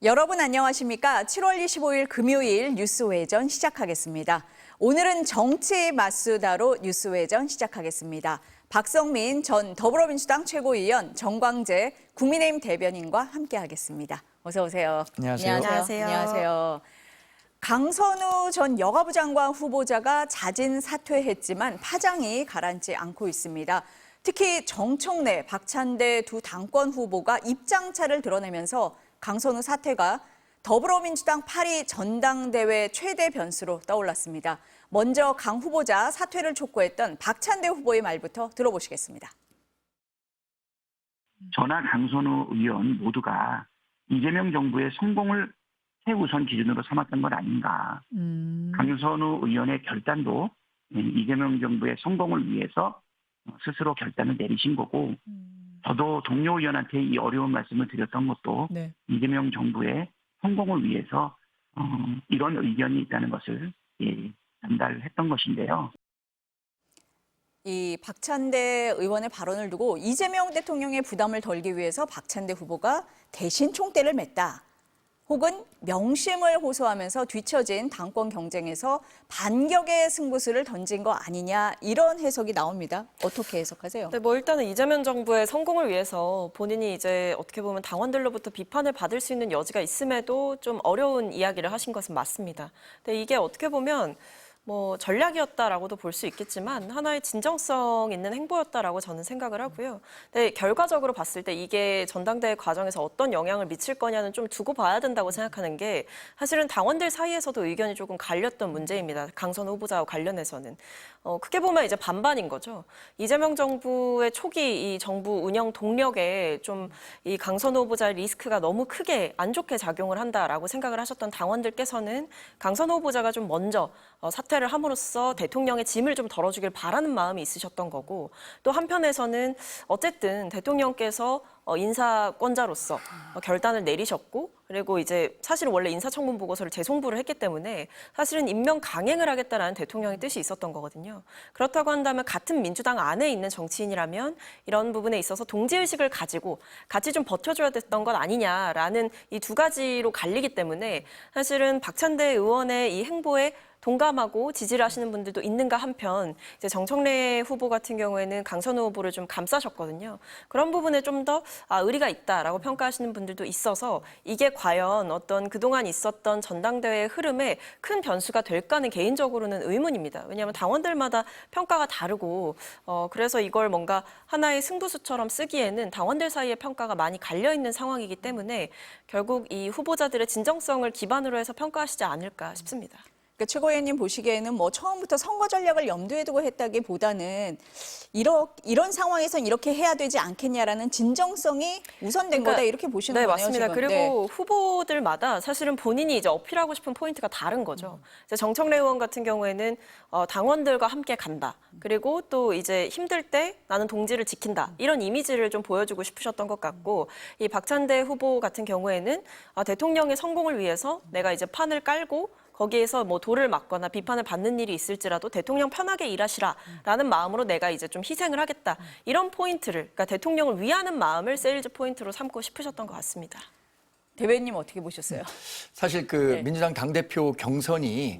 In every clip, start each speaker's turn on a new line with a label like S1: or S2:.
S1: 여러분 안녕하십니까? 7월 25일 금요일 뉴스외전 시작하겠습니다. 오늘은 정치 맞수다로 뉴스외전 시작하겠습니다. 박성민 전 더불어민주당 최고위원, 정광재 국민의힘 대변인과 함께하겠습니다. 어서 오세요.
S2: 안녕하세요.
S1: 안녕하세요. 강선우 전 여가부 장관 후보자가 자진 사퇴했지만 파장이 가라앉지 않고 있습니다. 특히 정청래, 박찬대 두 당권 후보가 입장차를 드러내면서 강선우 사퇴가 더불어민주당 8위 전당대회 최대 변수로 떠올랐습니다. 먼저 강 후보자 사퇴를 촉구했던 박찬대 후보의 말부터 들어보시겠습니다.
S3: 저나 강선우 의원 모두가 이재명 정부의 성공을 최우선 기준으로 삼았던 것 아닌가. 강선우 의원의 결단도 이재명 정부의 성공을 위해서 스스로 결단을 내리신 거고 저도 동료 의원한테 이 어려운 말씀을 드렸던 것도 이재명 정부의 성공을 위해서 이런 의견이 있다는 것을 전달했던 것인데요.
S1: 이 박찬대 의원의 발언을 두고 이재명 대통령의 부담을 덜기 위해서 박찬대 후보가 대신 총대를 맸다. 혹은 명심을 호소하면서 뒤처진 당권 경쟁에서 반격의 승부수를 던진 거 아니냐 이런 해석이 나옵니다. 어떻게 해석하세요?
S4: 네, 일단은 이재명 정부의 성공을 위해서 본인이 이제 어떻게 보면 당원들로부터 비판을 받을 수 있는 여지가 있음에도 좀 어려운 이야기를 하신 것은 맞습니다. 근데 이게 어떻게 보면 전략이었다라고도 볼 수 있겠지만 하나의 진정성 있는 행보였다라고 저는 생각을 하고요. 근데 결과적으로 봤을 때 이게 전당대회 과정에서 어떤 영향을 미칠 거냐는 좀 두고 봐야 된다고 생각하는 게 사실은 당원들 사이에서도 의견이 조금 갈렸던 문제입니다. 강선우 후보자와 관련해서는. 크게 보면 이제 반반인 거죠. 이재명 정부의 초기 이 정부 운영 동력에 좀 이 강선우 후보자의 리스크가 너무 크게 안 좋게 작용을 한다라고 생각을 하셨던 당원들께서는 강선우 후보자가 좀 먼저 사퇴를 함으로써 대통령의 짐을 좀 덜어주길 바라는 마음이 있으셨던 거고 또 한편에서는 어쨌든 대통령께서 인사권자로서 결단을 내리셨고 그리고 이제 사실은 원래 인사청문 보고서를 재송부를 했기 때문에 사실은 임명 강행을 하겠다라는 대통령의 뜻이 있었던 거거든요. 그렇다고 한다면 같은 민주당 안에 있는 정치인이라면 이런 부분에 있어서 동지의식을 가지고 같이 좀 버텨줘야 됐던 것 아니냐라는 이 두 가지로 갈리기 때문에 사실은 박찬대 의원의 이 행보에 동감하고 지지를 하시는 분들도 있는가 한편 이제 정청래 후보 같은 경우에는 강선우 후보를 좀 감싸셨거든요. 그런 부분에 좀 더 의리가 있다라고 평가하시는 분들도 있어서 이게 과연 어떤 그동안 있었던 전당대회의 흐름에 큰 변수가 될까는 개인적으로는 의문입니다. 왜냐하면 당원들마다 평가가 다르고 그래서 이걸 뭔가 하나의 승부수처럼 쓰기에는 당원들 사이의 평가가 많이 갈려있는 상황이기 때문에 결국 이 후보자들의 진정성을 기반으로 해서 평가하시지 않을까 싶습니다.
S1: 그러니까 최고위원님 보시기에는 처음부터 선거 전략을 염두에 두고 했다기보다는 이런 상황에선 이렇게 해야 되지 않겠냐라는 진정성이 우선된 거다 이렇게 보시는 거네요.
S4: 맞습니다.
S1: 지금.
S4: 그리고 후보들마다 사실은 본인이 이제 어필하고 싶은 포인트가 다른 거죠. 이제 정청래 의원 같은 경우에는 당원들과 함께 간다. 그리고 또 이제 힘들 때 나는 동지를 지킨다. 이런 이미지를 좀 보여주고 싶으셨던 것 같고 이 박찬대 후보 같은 경우에는 대통령의 성공을 위해서 내가 이제 판을 깔고 거기에서 돌을 맞거나 비판을 받는 일이 있을지라도 대통령 편하게 일하시라라는 마음으로 내가 이제 좀 희생을 하겠다. 이런 포인트를, 그러니까 대통령을 위하는 마음을 세일즈 포인트로 삼고 싶으셨던 것 같습니다.
S1: 대변인 어떻게 보셨어요?
S2: 사실 민주당 당대표 경선이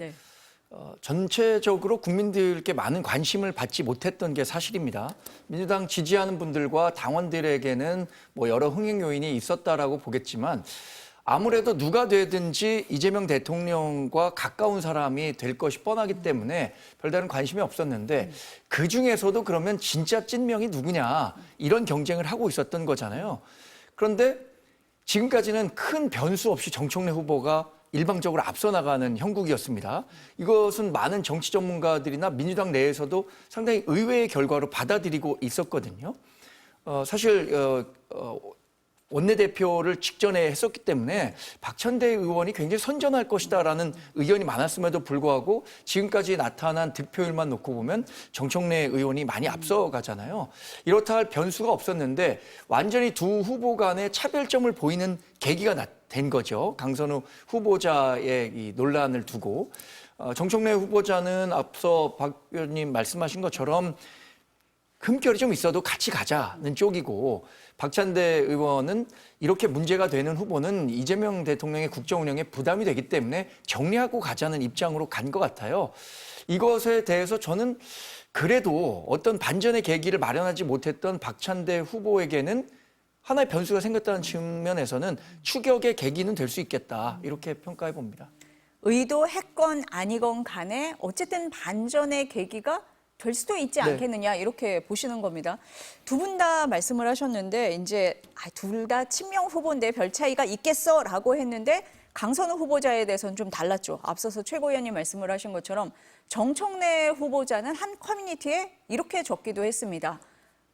S2: 전체적으로 국민들께 많은 관심을 받지 못했던 게 사실입니다. 민주당 지지하는 분들과 당원들에게는 여러 흥행 요인이 있었다라고 보겠지만 아무래도 누가 되든지 이재명 대통령과 가까운 사람이 될 것이 뻔하기 때문에 별다른 관심이 없었는데 그중에서도 그러면 진짜 찐명이 누구냐 이런 경쟁을 하고 있었던 거잖아요. 그런데 지금까지는 큰 변수 없이 정청래 후보가 일방적으로 앞서 나가는 형국이었습니다. 이것은 많은 정치 전문가들이나 민주당 내에서도 상당히 의외의 결과로 받아들이고 있었거든요. 사실 원내대표를 직전에 했었기 때문에 박찬대 의원이 굉장히 선전할 것이다라는 의견이 많았음에도 불구하고 지금까지 나타난 득표율만 놓고 보면 정청래 의원이 많이 앞서가잖아요. 이렇다 할 변수가 없었는데 완전히 두 후보 간의 차별점을 보이는 계기가 된 거죠. 강선우 후보자의 이 논란을 두고 정청래 후보자는 앞서 박 의원님 말씀하신 것처럼 흠결이 좀 있어도 같이 가자는 쪽이고 박찬대 의원은 이렇게 문제가 되는 후보는 이재명 대통령의 국정 운영에 부담이 되기 때문에 정리하고 가자는 입장으로 간 것 같아요. 이것에 대해서 저는 그래도 어떤 반전의 계기를 마련하지 못했던 박찬대 후보에게는 하나의 변수가 생겼다는 측면에서는 추격의 계기는 될 수 있겠다 이렇게 평가해 봅니다.
S1: 의도했건 아니건 간에 어쨌든 반전의 계기가 될 수도 있지
S2: 네.
S1: 않겠느냐 이렇게 보시는 겁니다. 두 분 다 말씀을 하셨는데 이제 둘 다 친명 후보인데 별 차이가 있겠어라고 했는데 강선우 후보자에 대해서는 좀 달랐죠. 앞서서 최고 위원님 말씀을 하신 것처럼 정청래 후보자는 한 커뮤니티에 이렇게 적기도 했습니다.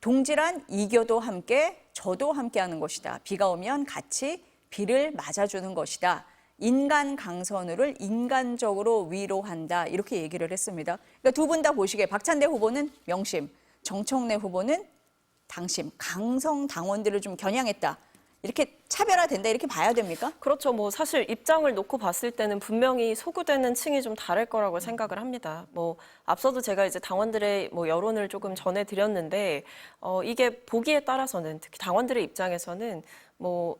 S1: 동지란 이겨도 함께 저도 함께하는 것이다. 비가 오면 같이 비를 맞아주는 것이다. 인간 강선우를 인간적으로 위로한다. 이렇게 얘기를 했습니다. 그러니까 두 분 다 보시기에 박찬대 후보는 명심, 정청래 후보는 당심, 강성 당원들을 좀 겨냥했다. 이렇게 차별화된다 이렇게 봐야 됩니까?
S4: 그렇죠. 뭐 사실 입장을 놓고 봤을 때는 분명히 소구되는 층이 좀 다를 거라고 생각을 합니다. 뭐 앞서도 제가 이제 당원들의 뭐 여론을 조금 전해드렸는데 이게 보기에 따라서는 특히 당원들의 입장에서는 뭐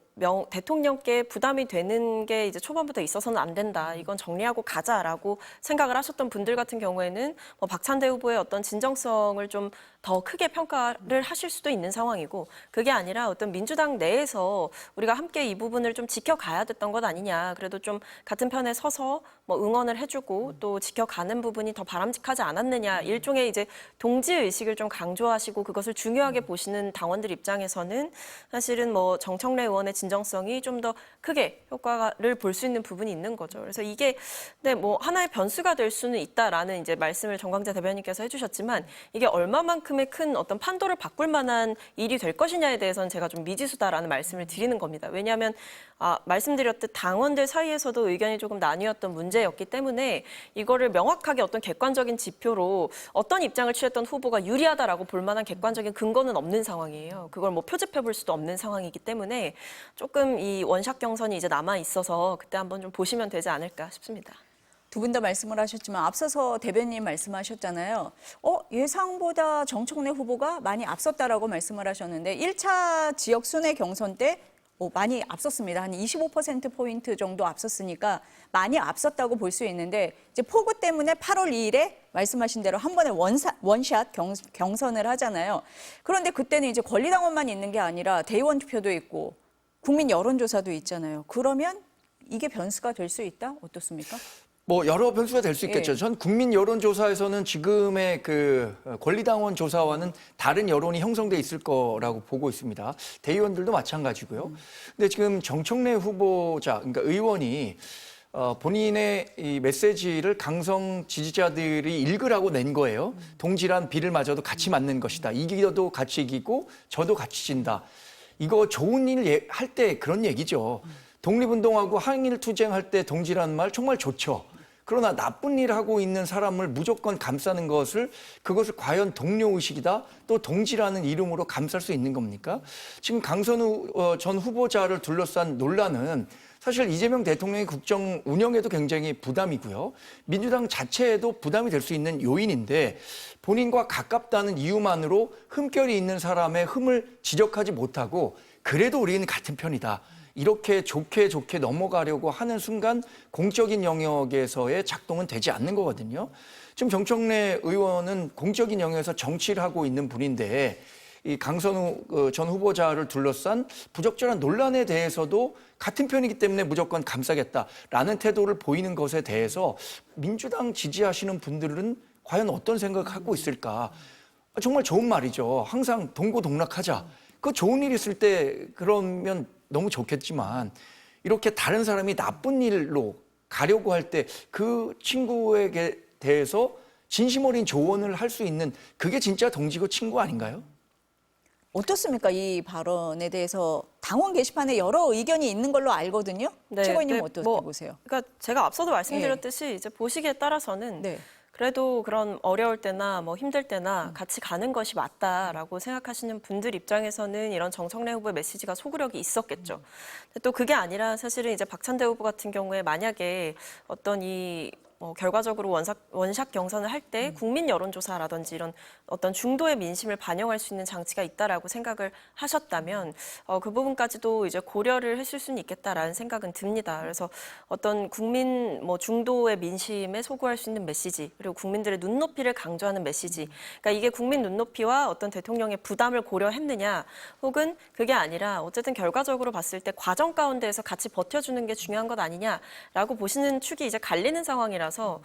S4: 대통령께 부담이 되는 게 이제 초반부터 있어서는 안 된다. 이건 정리하고 가자라고 생각을 하셨던 분들 같은 경우에는 뭐 박찬대 후보의 어떤 진정성을 좀 더 크게 평가를 하실 수도 있는 상황이고 그게 아니라 어떤 민주당 내에서 우리가 함께 이 부분을 좀 지켜가야 됐던 것 아니냐. 그래도 좀 같은 편에 서서 뭐 응원을 해주고 또 지켜가는 부분이 더 바람직하지 않았느냐. 일종의 이제 동지 의식을 좀 강조하시고 그것을 중요하게 보시는 당원들 입장에서는 사실은 뭐 정청래 의원의 진정성이 좀 더 크게 효과를 볼 수 있는 부분이 있는 거죠. 그래서 이게 네, 뭐 하나의 변수가 될 수는 있다라는 이제 말씀을 정광재 대변인께서 해주셨지만 이게 얼마만큼의 큰 어떤 판도를 바꿀 만한 일이 될 것이냐에 대해서는 제가 좀 미지수다라는 말씀을 드리는 겁니다. 왜냐하면 말씀드렸듯 당원들 사이에서도 의견이 조금 나뉘었던 문제였기 때문에 이거를 명확하게 어떤 객관적인 지표로 어떤 입장을 취했던 후보가 유리하다라고 볼 만한 객관적인 근거는 없는 상황이에요. 그걸 뭐 표집해 볼 수도 없는 상황이기 때문에 조금 이 원샷 경선이 이제 남아 있어서 그때 한번 좀 보시면 되지 않을까 싶습니다.
S1: 두 분 다 말씀을 하셨지만 앞서서 대변인 말씀하셨잖아요. 예상보다 정청래 후보가 많이 앞섰다라고 말씀을 하셨는데 1차 지역 순회 경선 때 많이 앞섰습니다. 한 25%포인트 정도 앞섰으니까 많이 앞섰다고 볼 수 있는데 이제 폭우 때문에 8월 2일에 말씀하신 대로 한 번에 원샷 경선을 하잖아요. 그런데 그때는 이제 권리당원만 있는 게 아니라 대의원 투표도 있고 국민 여론조사도 있잖아요. 그러면 이게 변수가 될 수 있다? 어떻습니까?
S2: 뭐 여러 변수가 될 수 있겠죠.
S1: 예.
S2: 전 국민 여론조사에서는 지금의 그 권리당원 조사와는 다른 여론이 형성돼 있을 거라고 보고 있습니다. 대의원들도 마찬가지고요. 근데 지금 정청래 후보자, 그러니까 의원이 본인의 이 메시지를 강성 지지자들이 읽으라고 낸 거예요. 동지란 비를 맞아도 같이 맞는 것이다. 이기도 같이 이기고 저도 같이 진다. 이거 좋은 일 할 때 그런 얘기죠. 독립운동하고 항일투쟁할 때 동지라는 말 정말 좋죠. 그러나 나쁜 일 하고 있는 사람을 무조건 감싸는 그것을 과연 동료의식이다? 또 동지라는 이름으로 감쌀 수 있는 겁니까? 지금 강선우 전 후보자를 둘러싼 논란은 사실 이재명 대통령의 국정 운영에도 굉장히 부담이고요. 민주당 자체에도 부담이 될 수 있는 요인인데 본인과 가깝다는 이유만으로 흠결이 있는 사람의 흠을 지적하지 못하고 그래도 우리는 같은 편이다. 이렇게 좋게 넘어가려고 하는 순간 공적인 영역에서의 작동은 되지 않는 거거든요. 지금 정청래 의원은 공적인 영역에서 정치를 하고 있는 분인데 이 강선우 전 후보자를 둘러싼 부적절한 논란에 대해서도 같은 편이기 때문에 무조건 감싸겠다라는 태도를 보이는 것에 대해서 민주당 지지하시는 분들은 과연 어떤 생각을 갖고 있을까? 정말 좋은 말이죠. 항상 동고동락하자. 그 좋은 일 있을 때 그러면 너무 좋겠지만 이렇게 다른 사람이 나쁜 일로 가려고 할 때 그 친구에게 대해서 진심 어린 조언을 할 수 있는 그게 진짜 동지고 친구 아닌가요?
S1: 어떻습니까? 이 발언에 대해서 당원 게시판에 여러 의견이 있는 걸로 알거든요.
S4: 네,
S1: 최고위님
S4: 네,
S1: 어떻게
S4: 뭐,
S1: 보세요?
S4: 그러니까 제가 앞서도 말씀드렸듯이 이제 보시기에 따라서는
S1: 네.
S4: 그래도 그런 어려울 때나 뭐 힘들 때나 같이 가는 것이 맞다라고 생각하시는 분들 입장에서는 이런 정청래 후보의 메시지가 소구력이 있었겠죠. 근데 또 그게 아니라 사실은 이제 박찬대 후보 같은 경우에 만약에 어떤 이 결과적으로 원샷 경선을 할 때 국민 여론조사라든지 이런 어떤 중도의 민심을 반영할 수 있는 장치가 있다라고 생각을 하셨다면 그 부분까지도 이제 고려를 했을 수는 있겠다라는 생각은 듭니다. 그래서 어떤 국민 중도의 민심에 소구할 수 있는 메시지 그리고 국민들의 눈높이를 강조하는 메시지. 그러니까 이게 국민 눈높이와 어떤 대통령의 부담을 고려했느냐 혹은 그게 아니라 어쨌든 결과적으로 봤을 때 과정 가운데에서 같이 버텨주는 게 중요한 것 아니냐라고 보시는 축이 이제 갈리는 상황이라서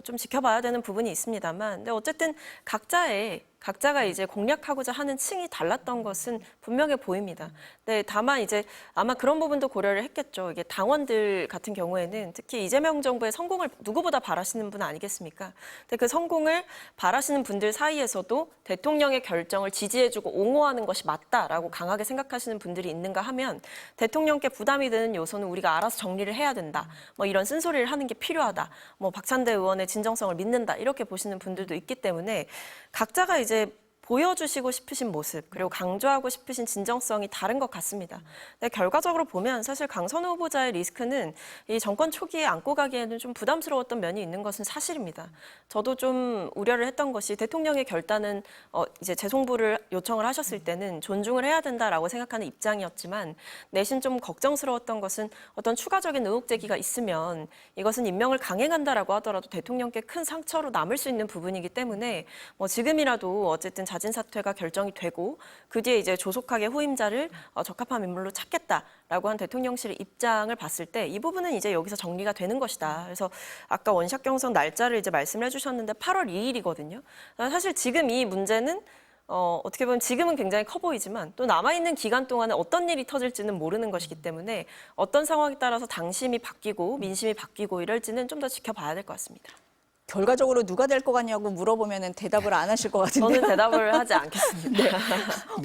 S4: 좀 지켜봐야 되는 부분이 있습니다만, 근데 어쨌든 각자가 이제 공략하고자 하는 층이 달랐던 것은 분명해 보입니다. 네, 다만 이제 아마 그런 부분도 고려를 했겠죠. 이게 당원들 같은 경우에는 특히 이재명 정부의 성공을 누구보다 바라시는 분 아니겠습니까? 근데 그 성공을 바라시는 분들 사이에서도 대통령의 결정을 지지해주고 옹호하는 것이 맞다라고 강하게 생각하시는 분들이 있는가 하면 대통령께 부담이 되는 요소는 우리가 알아서 정리를 해야 된다. 이런 쓴소리를 하는 게 필요하다. 박찬대 의원의 진정성을 믿는다. 이렇게 보시는 분들도 있기 때문에 각자가 이제 보여주시고 싶으신 모습 그리고 강조하고 싶으신 진정성이 다른 것 같습니다. 근데 결과적으로 보면 사실 강선우 후보자의 리스크는 이 정권 초기에 안고 가기에는 좀 부담스러웠던 면이 있는 것은 사실입니다. 저도 좀 우려를 했던 것이 대통령의 결단은 이제 재송부를 요청을 하셨을 때는 존중을 해야 된다라고 생각하는 입장이었지만 내심 좀 걱정스러웠던 것은 어떤 추가적인 의혹 제기가 있으면 이것은 임명을 강행한다라고 하더라도 대통령께 큰 상처로 남을 수 있는 부분이기 때문에 지금이라도 어쨌든 자진 사퇴가 결정이 되고 그 뒤에 이제 조속하게 후임자를 적합한 인물로 찾겠다라고 한 대통령실의 입장을 봤을 때 이 부분은 이제 여기서 정리가 되는 것이다. 그래서 아까 원샷 경선 날짜를 이제 말씀을 해주셨는데 8월 2일이거든요. 사실 지금 이 문제는 어떻게 보면 지금은 굉장히 커 보이지만 또 남아있는 기간 동안에 어떤 일이 터질지는 모르는 것이기 때문에 어떤 상황에 따라서 당심이 바뀌고 민심이 바뀌고 이럴지는 좀 더 지켜봐야 될 것 같습니다.
S1: 결과적으로 누가 될 것 같냐고 물어보면 대답을 안 하실 것 같은데요.
S4: 저는 대답을 하지 않겠습니다.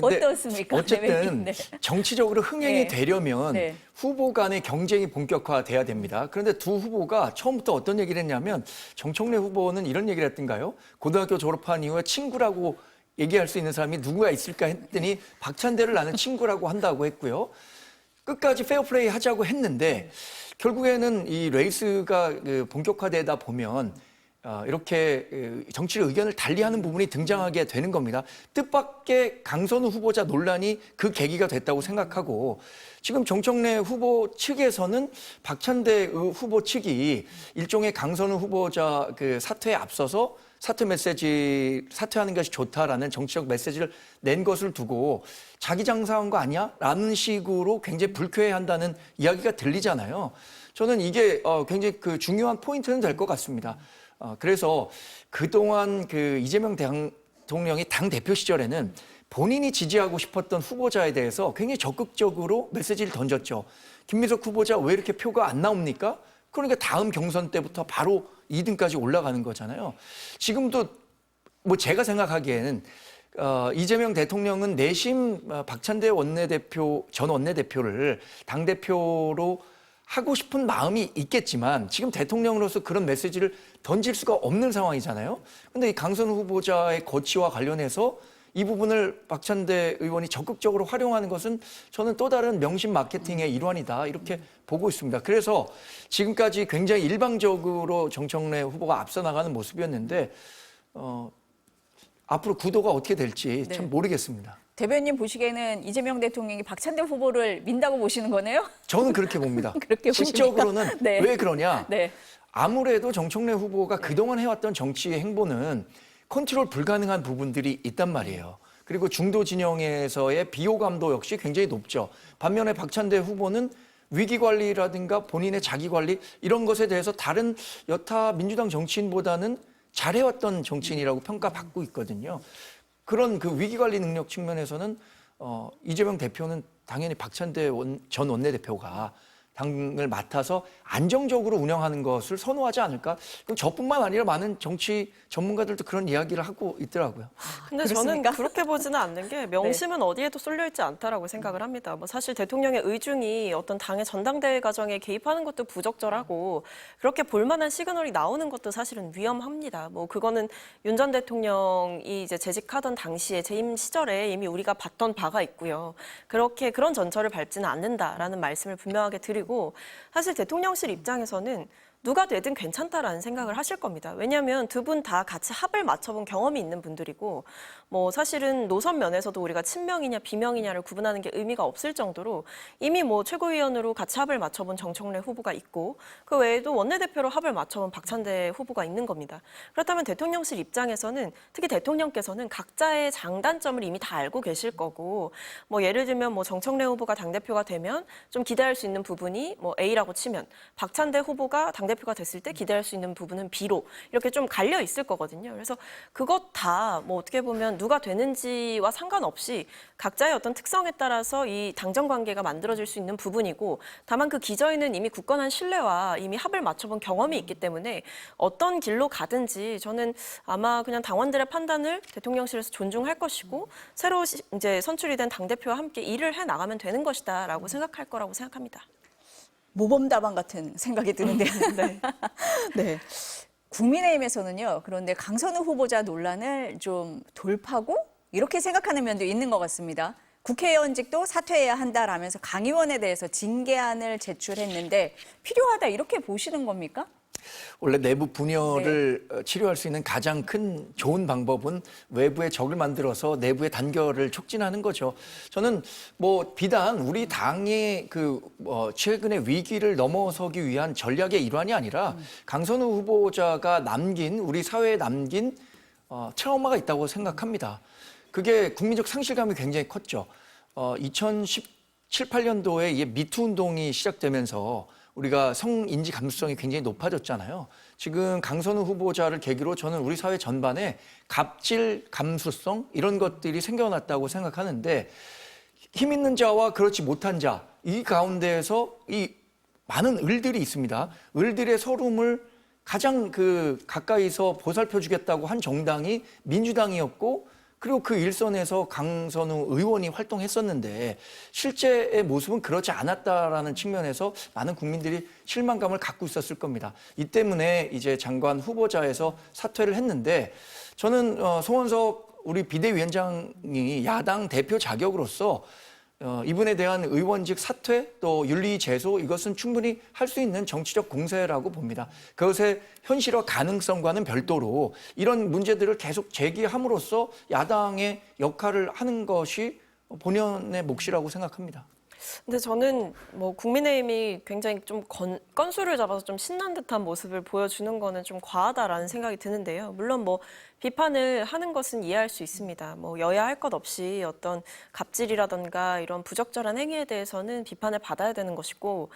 S1: 어떻습니까?
S2: 어쨌든
S1: 네.
S2: 정치적으로 흥행이
S1: 네.
S2: 되려면
S1: 네.
S2: 후보 간의 경쟁이 본격화돼야 됩니다. 그런데 두 후보가 처음부터 어떤 얘기를 했냐면 정청래 후보는 이런 얘기를 했던가요? 고등학교 졸업한 이후에 친구라고 얘기할 수 있는 사람이 누구가 있을까 했더니 박찬대를 나는 친구라고 한다고 했고요. 끝까지 페어플레이 하자고 했는데 결국에는 이 레이스가 본격화되다 보면 이렇게 정치적 의견을 달리하는 부분이 등장하게 되는 겁니다. 뜻밖의 강선우 후보자 논란이 그 계기가 됐다고 생각하고 지금 정청래 후보 측에서는 박찬대 후보 측이 일종의 강선우 후보자 사퇴에 앞서서 사퇴하는 것이 좋다라는 정치적 메시지를 낸 것을 두고 자기 장사한 거 아니야? 라는 식으로 굉장히 불쾌해한다는 이야기가 들리잖아요. 저는 이게 굉장히 중요한 포인트는 될 것 같습니다. 그래서 그동안 이재명 대통령이 당대표 시절에는 본인이 지지하고 싶었던 후보자에 대해서 굉장히 적극적으로 메시지를 던졌죠. 김민석 후보자 왜 이렇게 표가 안 나옵니까? 그러니까 다음 경선 때부터 바로 2등까지 올라가는 거잖아요. 지금도 제가 생각하기에는 이재명 대통령은 내심 박찬대 전 원내대표를 당대표로 하고 싶은 마음이 있겠지만 지금 대통령으로서 그런 메시지를 던질 수가 없는 상황이잖아요. 그런데 이 강선우 후보자의 거취와 관련해서 이 부분을 박찬대 의원이 적극적으로 활용하는 것은 저는 또 다른 명심 마케팅의 일환이다 이렇게 보고 있습니다. 그래서 지금까지 굉장히 일방적으로 정청래 후보가 앞서 나가는 모습이었는데 앞으로 구도가 어떻게 될지 참 모르겠습니다.
S1: 대변인 보시기에는 이재명 대통령이 박찬대 후보를 민다고 보시는 거네요?
S2: 저는 그렇게 봅니다.
S1: 그렇게 보십니까?
S2: 심적으로는
S1: 네.
S2: 왜 그러냐?
S1: 네.
S2: 아무래도 정청래 후보가 그동안 해왔던 정치의 행보는 컨트롤 불가능한 부분들이 있단 말이에요. 그리고 중도 진영에서의 비호감도 역시 굉장히 높죠. 반면에 박찬대 후보는 위기관리라든가 본인의 자기관리 이런 것에 대해서 다른 여타 민주당 정치인보다는 잘해왔던 정치인이라고 평가받고 있거든요. 그런 위기관리 능력 측면에서는 이재명 대표는 당연히 박찬대 전 원내대표가 당을 맡아서 안정적으로 운영하는 것을 선호하지 않을까? 그럼 저뿐만 아니라 많은 정치 전문가들도 그런 이야기를 하고 있더라고요.
S4: 근데
S1: 그렇습니까?
S4: 저는 그렇게 보지는 않는 게 명심은 어디에도 쏠려 있지 않다라고 생각을 합니다. 사실 대통령의 의중이 어떤 당의 전당대회 과정에 개입하는 것도 부적절하고 그렇게 볼만한 시그널이 나오는 것도 사실은 위험합니다. 그거는 윤 전 대통령이 이제 재직하던 당시에 재임 시절에 이미 우리가 봤던 바가 있고요. 그런 전철을 밟지는 않는다라는 말씀을 분명하게 드리고 사실 대통령실 입장에서는 누가 되든 괜찮다라는 생각을 하실 겁니다. 왜냐하면 두 분 다 같이 합을 맞춰본 경험이 있는 분들이고 뭐 사실은 노선 면에서도 우리가 친명이냐 비명이냐를 구분하는 게 의미가 없을 정도로 이미 뭐 최고위원으로 같이 합을 맞춰본 정청래 후보가 있고 그 외에도 원내대표로 합을 맞춰본 박찬대 후보가 있는 겁니다. 그렇다면 대통령실 입장에서는 특히 대통령께서는 각자의 장단점을 이미 다 알고 계실 거고 뭐 예를 들면 뭐 정청래 후보가 당대표가 되면 좀 기대할 수 있는 부분이 뭐 A라고 치면 박찬대 후보가 당대표가 됐을 때 기대할 수 있는 부분은 B로 이렇게 좀 갈려 있을 거거든요. 그래서 그것 다 뭐 어떻게 보면 누가 되는지와 상관없이 각자의 어떤 특성에 따라서 이 당정 관계가 만들어질 수 있는 부분이고 다만 그 기저에는 이미 굳건한 신뢰와 이미 합을 맞춰본 경험이 있기 때문에 어떤 길로 가든지 저는 아마 그냥 당원들의 판단을 대통령실에서 존중할 것이고 새로 이제 선출이 된 당대표와 함께 일을 해 나가면 되는 것이다라고 생각할 거라고 생각합니다.
S1: 모범답안 같은 생각이 드는데요.
S4: 네.
S1: 네. 국민의힘에서는요. 그런데 강선우 후보자 논란을 좀 돌파고 이렇게 생각하는 면도 있는 것 같습니다. 국회의원직도 사퇴해야 한다라면서 강 의원에 대해서 징계안을 제출했는데 필요하다 이렇게 보시는 겁니까?
S2: 원래 내부 분열을 치료할 수 있는 가장 큰 좋은 방법은 외부의 적을 만들어서 내부의 단결을 촉진하는 거죠. 저는 뭐 비단 우리 당의 최근의 위기를 넘어서기 위한 전략의 일환이 아니라 강선우 후보자가 남긴 우리 사회에 남긴 트라우마가 있다고 생각합니다. 그게 국민적 상실감이 굉장히 컸죠. 2017, 18년도에 이게 미투 운동이 시작되면서 우리가 성인지 감수성이 굉장히 높아졌잖아요. 지금 강선우 후보자를 계기로 저는 우리 사회 전반에 갑질, 감수성 이런 것들이 생겨났다고 생각하는데 힘 있는 자와 그렇지 못한 자 이 가운데에서 이 많은 을들이 있습니다. 을들의 서름을 가장 가까이서 보살펴 주겠다고 한 정당이 민주당이었고 그리고 그 일선에서 강선우 의원이 활동했었는데 실제의 모습은 그렇지 않았다라는 측면에서 많은 국민들이 실망감을 갖고 있었을 겁니다. 이 때문에 이제 장관 후보자에서 사퇴를 했는데 저는 송원석 우리 비대위원장이 야당 대표 자격으로서 이분에 대한 의원직 사퇴 또 윤리 제소 이것은 충분히 할 수 있는 정치적 공세라고 봅니다. 그것의 현실화 가능성과는 별도로 이런 문제들을 계속 제기함으로써 야당의 역할을 하는 것이 본연의 몫이라고 생각합니다.
S4: 근데 저는 뭐 국민의힘이 굉장히 좀 건수를 잡아서 좀 신난 듯한 모습을 보여주는 거는 좀 과하다라는 생각이 드는데요. 물론 뭐 비판을 하는 것은 이해할 수 있습니다. 뭐 여야 할 것 없이 어떤 갑질이라던가 이런 부적절한 행위에 대해서는 비판을 받아야 되는 것이고,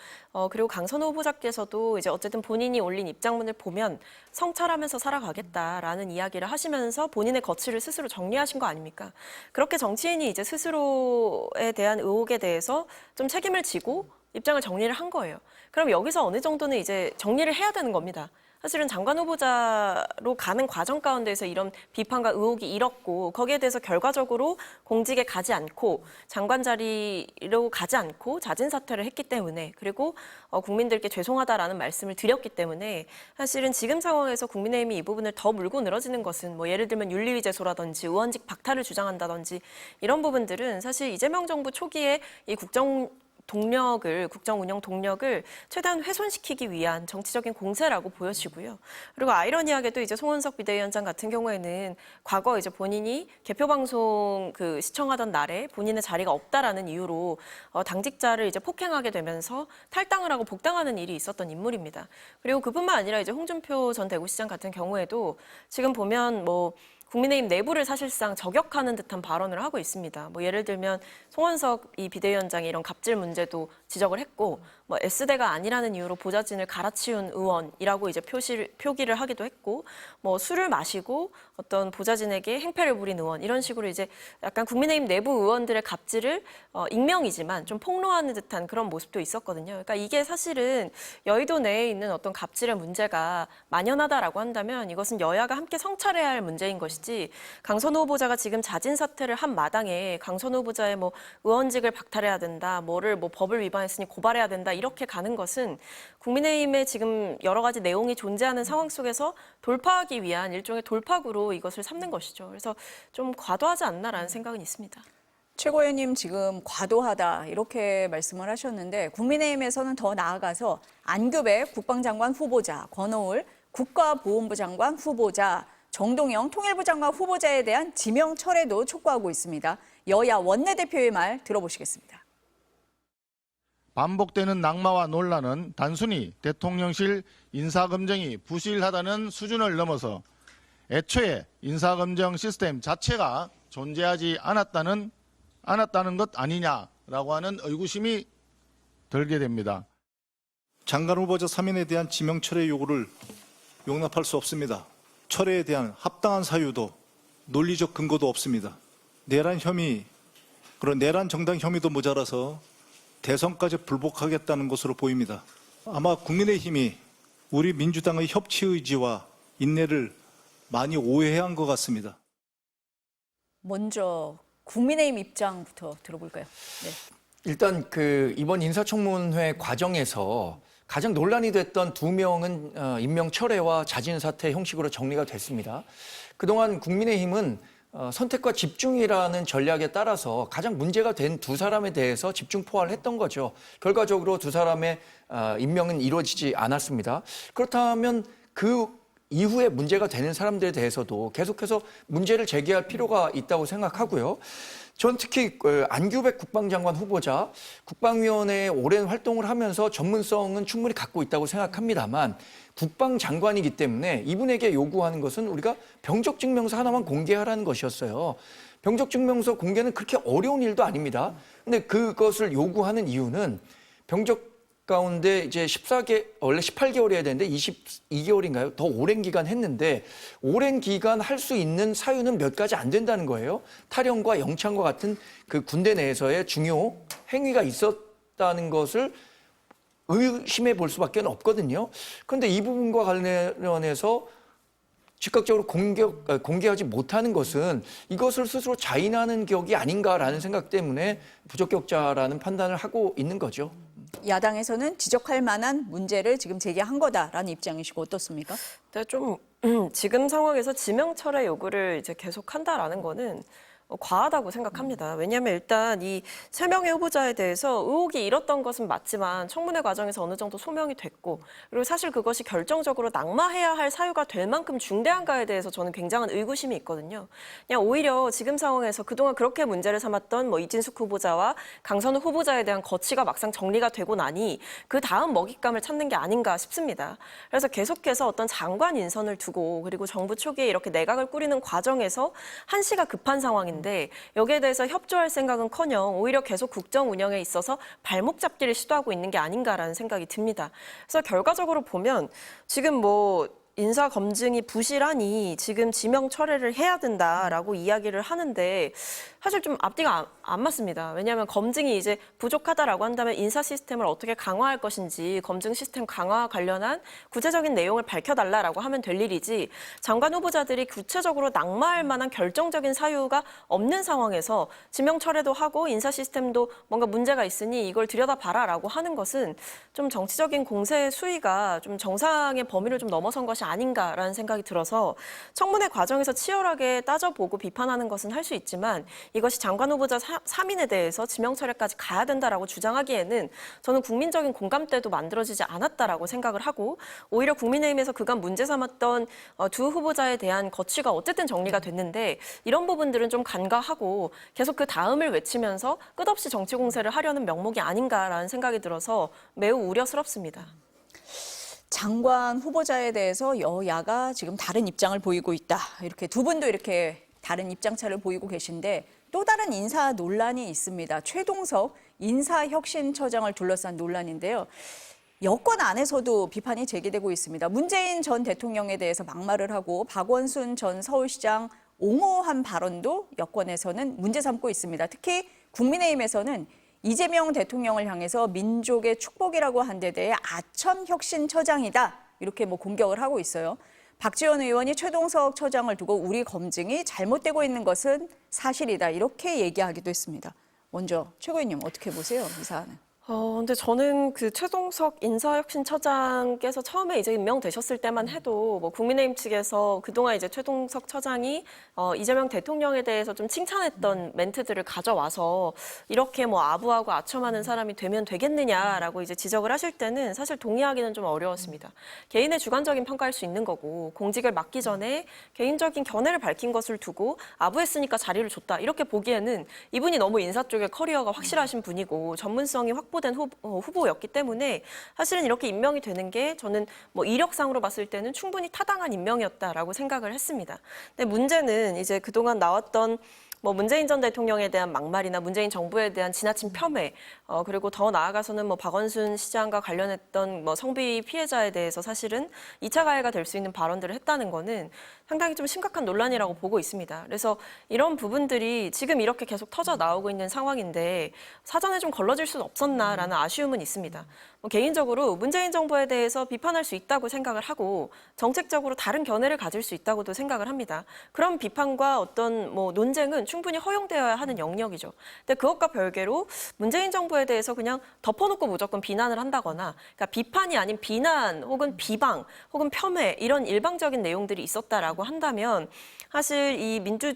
S4: 그리고 강선우 후보자께서도 이제 어쨌든 본인이 올린 입장문을 보면 성찰하면서 살아가겠다라는 이야기를 하시면서 본인의 거취를 스스로 정리하신 거 아닙니까? 그렇게 정치인이 이제 스스로에 대한 의혹에 대해서 좀 책임을 지고 입장을 정리를 한 거예요. 그럼 여기서 어느 정도는 이제 정리를 해야 되는 겁니다. 사실은 장관 후보자로 가는 과정 가운데서 이런 비판과 의혹이 일었고 거기에 대해서 결과적으로 공직에 가지 않고 장관 자리로 가지 않고 자진 사퇴를 했기 때문에 그리고 국민들께 죄송하다라는 말씀을 드렸기 때문에 사실은 지금 상황에서 국민의힘이 이 부분을 더 물고 늘어지는 것은 뭐 예를 들면 윤리위제소라든지 의원직 박탈을 주장한다든지 이런 부분들은 사실 이재명 정부 초기에 이 국정 운영 동력을 최대한 훼손시키기 위한 정치적인 공세라고 보여지고요. 그리고 아이러니하게도 이제 송원석 비대위원장 같은 경우에는 과거 이제 본인이 개표 방송 시청하던 날에 본인의 자리가 없다라는 이유로 당직자를 이제 폭행하게 되면서 탈당을 하고 복당하는 일이 있었던 인물입니다. 그리고 그뿐만 아니라 이제 홍준표 전 대구시장 같은 경우에도 지금 보면 뭐 국민의힘 내부를 사실상 저격하는 듯한 발언을 하고 있습니다. 뭐 예를 들면 송원석 이 비대위원장이 이런 갑질 문제도 지적을 했고, 뭐 S대가 아니라는 이유로 보좌진을 갈아치운 의원이라고 이제 표기를 하기도 했고, 뭐 술을 마시고 어떤 보좌진에게 행패를 부린 의원 이런 식으로 이제 약간 국민의힘 내부 의원들의 갑질을 익명이지만 좀 폭로하는 듯한 그런 모습도 있었거든요. 그러니까 이게 사실은 여의도 내에 있는 어떤 갑질의 문제가 만연하다라고 한다면 이것은 여야가 함께 성찰해야 할 문제인 것이지 강선우 후보자가 지금 자진 사퇴를 한 마당에 강선우 후보자의 뭐 의원직을 박탈해야 된다, 뭐를 뭐 법을 위반했으니 고발해야 된다 이렇게 가는 것은 국민의힘의 지금 여러 가지 내용이 존재하는 상황 속에서 돌파하기 위한 일종의 돌파구로 이것을 삼는 것이죠. 그래서 좀 과도하지 않나라는 생각은 있습니다.
S1: 최고위원님 지금 과도하다 이렇게 말씀을 하셨는데 국민의힘에서는 더 나아가서 안규백 국방장관 후보자, 권오을 국가보훈부 장관 후보자, 정동영 통일부 장관 후보자에 대한 지명 철회도 촉구하고 있습니다. 여야 원내대표의 말 들어보시겠습니다.
S5: 반복되는 낙마와 논란은 단순히 대통령실 인사검증이 부실하다는 수준을 넘어서 애초에 인사검증 시스템 자체가 존재하지 않았다는 것 아니냐라고 하는 의구심이 들게 됩니다.
S6: 장관 후보자 3인에 대한 지명 철회 요구를 용납할 수 없습니다. 철회에 대한 합당한 사유도 논리적 근거도 없습니다. 내란 혐의, 그런 내란 정당 혐의도 모자라서 대선까지 불복하겠다는 것으로 보입니다. 아마 국민의힘이 우리 민주당의 협치 의지와 인내를 많이 오해한 것 같습니다.
S1: 먼저 국민의힘 입장부터 들어볼까요? 네.
S2: 일단 이번 인사청문회 과정에서 가장 논란이 됐던 2명은 임명 철회와 자진 사퇴 형식으로 정리가 됐습니다. 그동안 국민의힘은 선택과 집중이라는 전략에 따라서 가장 문제가 된 2사람에 대해서 집중 포화를 했던 거죠. 결과적으로 2사람의 임명은 이루어지지 않았습니다. 그렇다면 그 이후에 문제가 되는 사람들에 대해서도 계속해서 문제를 제기할 필요가 있다고 생각하고요. 전 특히 안규백 국방장관 후보자, 국방위원회에 오랜 활동을 하면서 전문성은 충분히 갖고 있다고 생각합니다만 국방장관이기 때문에 이분에게 요구하는 것은 우리가 병적증명서 하나만 공개하라는 것이었어요. 병적증명서 공개는 그렇게 어려운 일도 아닙니다. 근데 그것을 요구하는 이유는 병적 가운데 이제 원래 18개월이어야 되는데 22개월인가요? 더 오랜 기간 했는데 오랜 기간 할 수 있는 사유는 몇 가지 안 된다는 거예요. 탈영과 영창과 같은 그 군대 내에서의 중요 행위가 있었다는 것을 의심해 볼 수밖에 없거든요. 그런데 이 부분과 관련해서 즉각적으로 공개하지 못하는 것은 이것을 스스로 자인하는 격이 아닌가라는 생각 때문에 부적격자라는 판단을 하고 있는 거죠.
S1: 야당에서는 지적할 만한 문제를 지금 제기한 거다라는 입장이시고 어떻습니까?
S4: 근데 좀 지금 상황에서 지명 철회 요구를 이제 계속한다라는 거는 과하다고 생각합니다. 왜냐하면 일단 이 3명의 후보자에 대해서 의혹이 일었던 것은 맞지만 청문회 과정에서 어느 정도 소명이 됐고 그리고 사실 그것이 결정적으로 낙마해야 할 사유가 될 만큼 중대한가에 대해서 저는 굉장한 의구심이 있거든요. 그냥 오히려 지금 상황에서 그동안 그렇게 문제를 삼았던 이진숙 후보자와 강선우 후보자에 대한 거취가 막상 정리가 되고 나니 그 다음 먹잇감을 찾는 게 아닌가 싶습니다. 그래서 계속해서 어떤 장관 인선을 두고 그리고 정부 초기에 이렇게 내각을 꾸리는 과정에서 한시가 급한 상황인데 여기에 대해서 협조할 생각은커녕 오히려 계속 국정 운영에 있어서 발목 잡기를 시도하고 있는 게 아닌가라는 생각이 듭니다. 그래서 결과적으로 보면 지금 인사 검증이 부실하니 지금 지명 철회를 해야 된다라고 이야기를 하는데 사실 좀 앞뒤가 안 맞습니다. 왜냐하면 검증이 이제 부족하다라고 한다면 인사 시스템을 어떻게 강화할 것인지 검증 시스템 강화 관련한 구체적인 내용을 밝혀달라라고 하면 될 일이지 장관 후보자들이 구체적으로 낙마할 만한 결정적인 사유가 없는 상황에서 지명 철회도 하고 인사 시스템도 뭔가 문제가 있으니 이걸 들여다봐라라고 하는 것은 좀 정치적인 공세 수위가 좀 정상의 범위를 좀 넘어선 것이 아닌가라는 생각이 들어서 청문회 과정에서 치열하게 따져보고 비판하는 것은 할 수 있지만 이것이 장관 후보자 3인에 대해서 지명 철회까지 가야 된다라고 주장하기에는 저는 국민적인 공감대도 만들어지지 않았다라고 생각을 하고 오히려 국민의힘에서 그간 문제 삼았던 2 후보자에 대한 거취가 어쨌든 정리가 됐는데 이런 부분들은 좀 간과하고 계속 그 다음을 외치면서 끝없이 정치 공세를 하려는 명목이 아닌가라는 생각이 들어서 매우 우려스럽습니다.
S1: 장관 후보자에 대해서 여야가 지금 다른 입장을 보이고 있다. 이렇게 2분도 이렇게 다른 입장차를 보이고 계신데 또 다른 인사 논란이 있습니다. 최동석 인사혁신처장을 둘러싼 논란인데요. 여권 안에서도 비판이 제기되고 있습니다. 문재인 전 대통령에 대해서 막말을 하고 박원순 전 서울시장 옹호한 발언도 여권에서는 문제 삼고 있습니다. 특히 국민의힘에서는 이재명 대통령을 향해서 민족의 축복이라고 한 데 대해 아첨혁신처장이다. 이렇게 공격을 하고 있어요. 박지원 의원이 최동석 처장을 두고 우리 검증이 잘못되고 있는 것은 사실이다. 이렇게 얘기하기도 했습니다. 먼저 최고위원님 어떻게 보세요? 이 사안은.
S4: 근데 저는 그 최동석 인사혁신처장께서 처음에 이제 임명되셨을 때만 해도 뭐 국민의힘 측에서 그동안 이제 최동석 처장이 이재명 대통령에 대해서 좀 칭찬했던 멘트들을 가져와서 이렇게 뭐 아부하고 아첨하는 사람이 되면 되겠느냐라고 이제 지적을 하실 때는 사실 동의하기는 좀 어려웠습니다. 개인의 주관적인 평가할 수 있는 거고 공직을 맡기 전에 개인적인 견해를 밝힌 것을 두고 아부했으니까 자리를 줬다 이렇게 보기에는 이분이 너무 인사 쪽에 커리어가 확실하신 분이고 전문성이 확보된 후보였기 때문에 사실은 이렇게 임명이 되는 게 저는 뭐 이력상으로 봤을 때는 충분히 타당한 임명이었다라고 생각을 했습니다. 근데 문제는 이제 그동안 나왔던 뭐 문재인 전 대통령에 대한 막말이나 문재인 정부에 대한 지나친 폄훼, 그리고 더 나아가서는 뭐 박원순 시장과 관련했던 뭐 성비 피해자에 대해서 사실은 2차 가해가 될 수 있는 발언들을 했다는 거는 상당히 좀 심각한 논란이라고 보고 있습니다. 그래서 이런 부분들이 지금 이렇게 계속 터져 나오고 있는 상황인데 사전에 좀 걸러질 수는 없었나라는 아쉬움은 있습니다. 뭐 개인적으로 문재인 정부에 대해서 비판할 수 있다고 생각을 하고 정책적으로 다른 견해를 가질 수 있다고도 생각을 합니다. 그런 비판과 어떤 뭐 논쟁은 충분히 허용되어야 하는 영역이죠. 근데 그것과 별개로 문재인 정부에 대해서 그냥 덮어놓고 무조건 비난을 한다거나 그러니까 비판이 아닌 비난 혹은 비방 혹은 폄훼 이런 일방적인 내용들이 있었다라고 한다면 사실 이 민주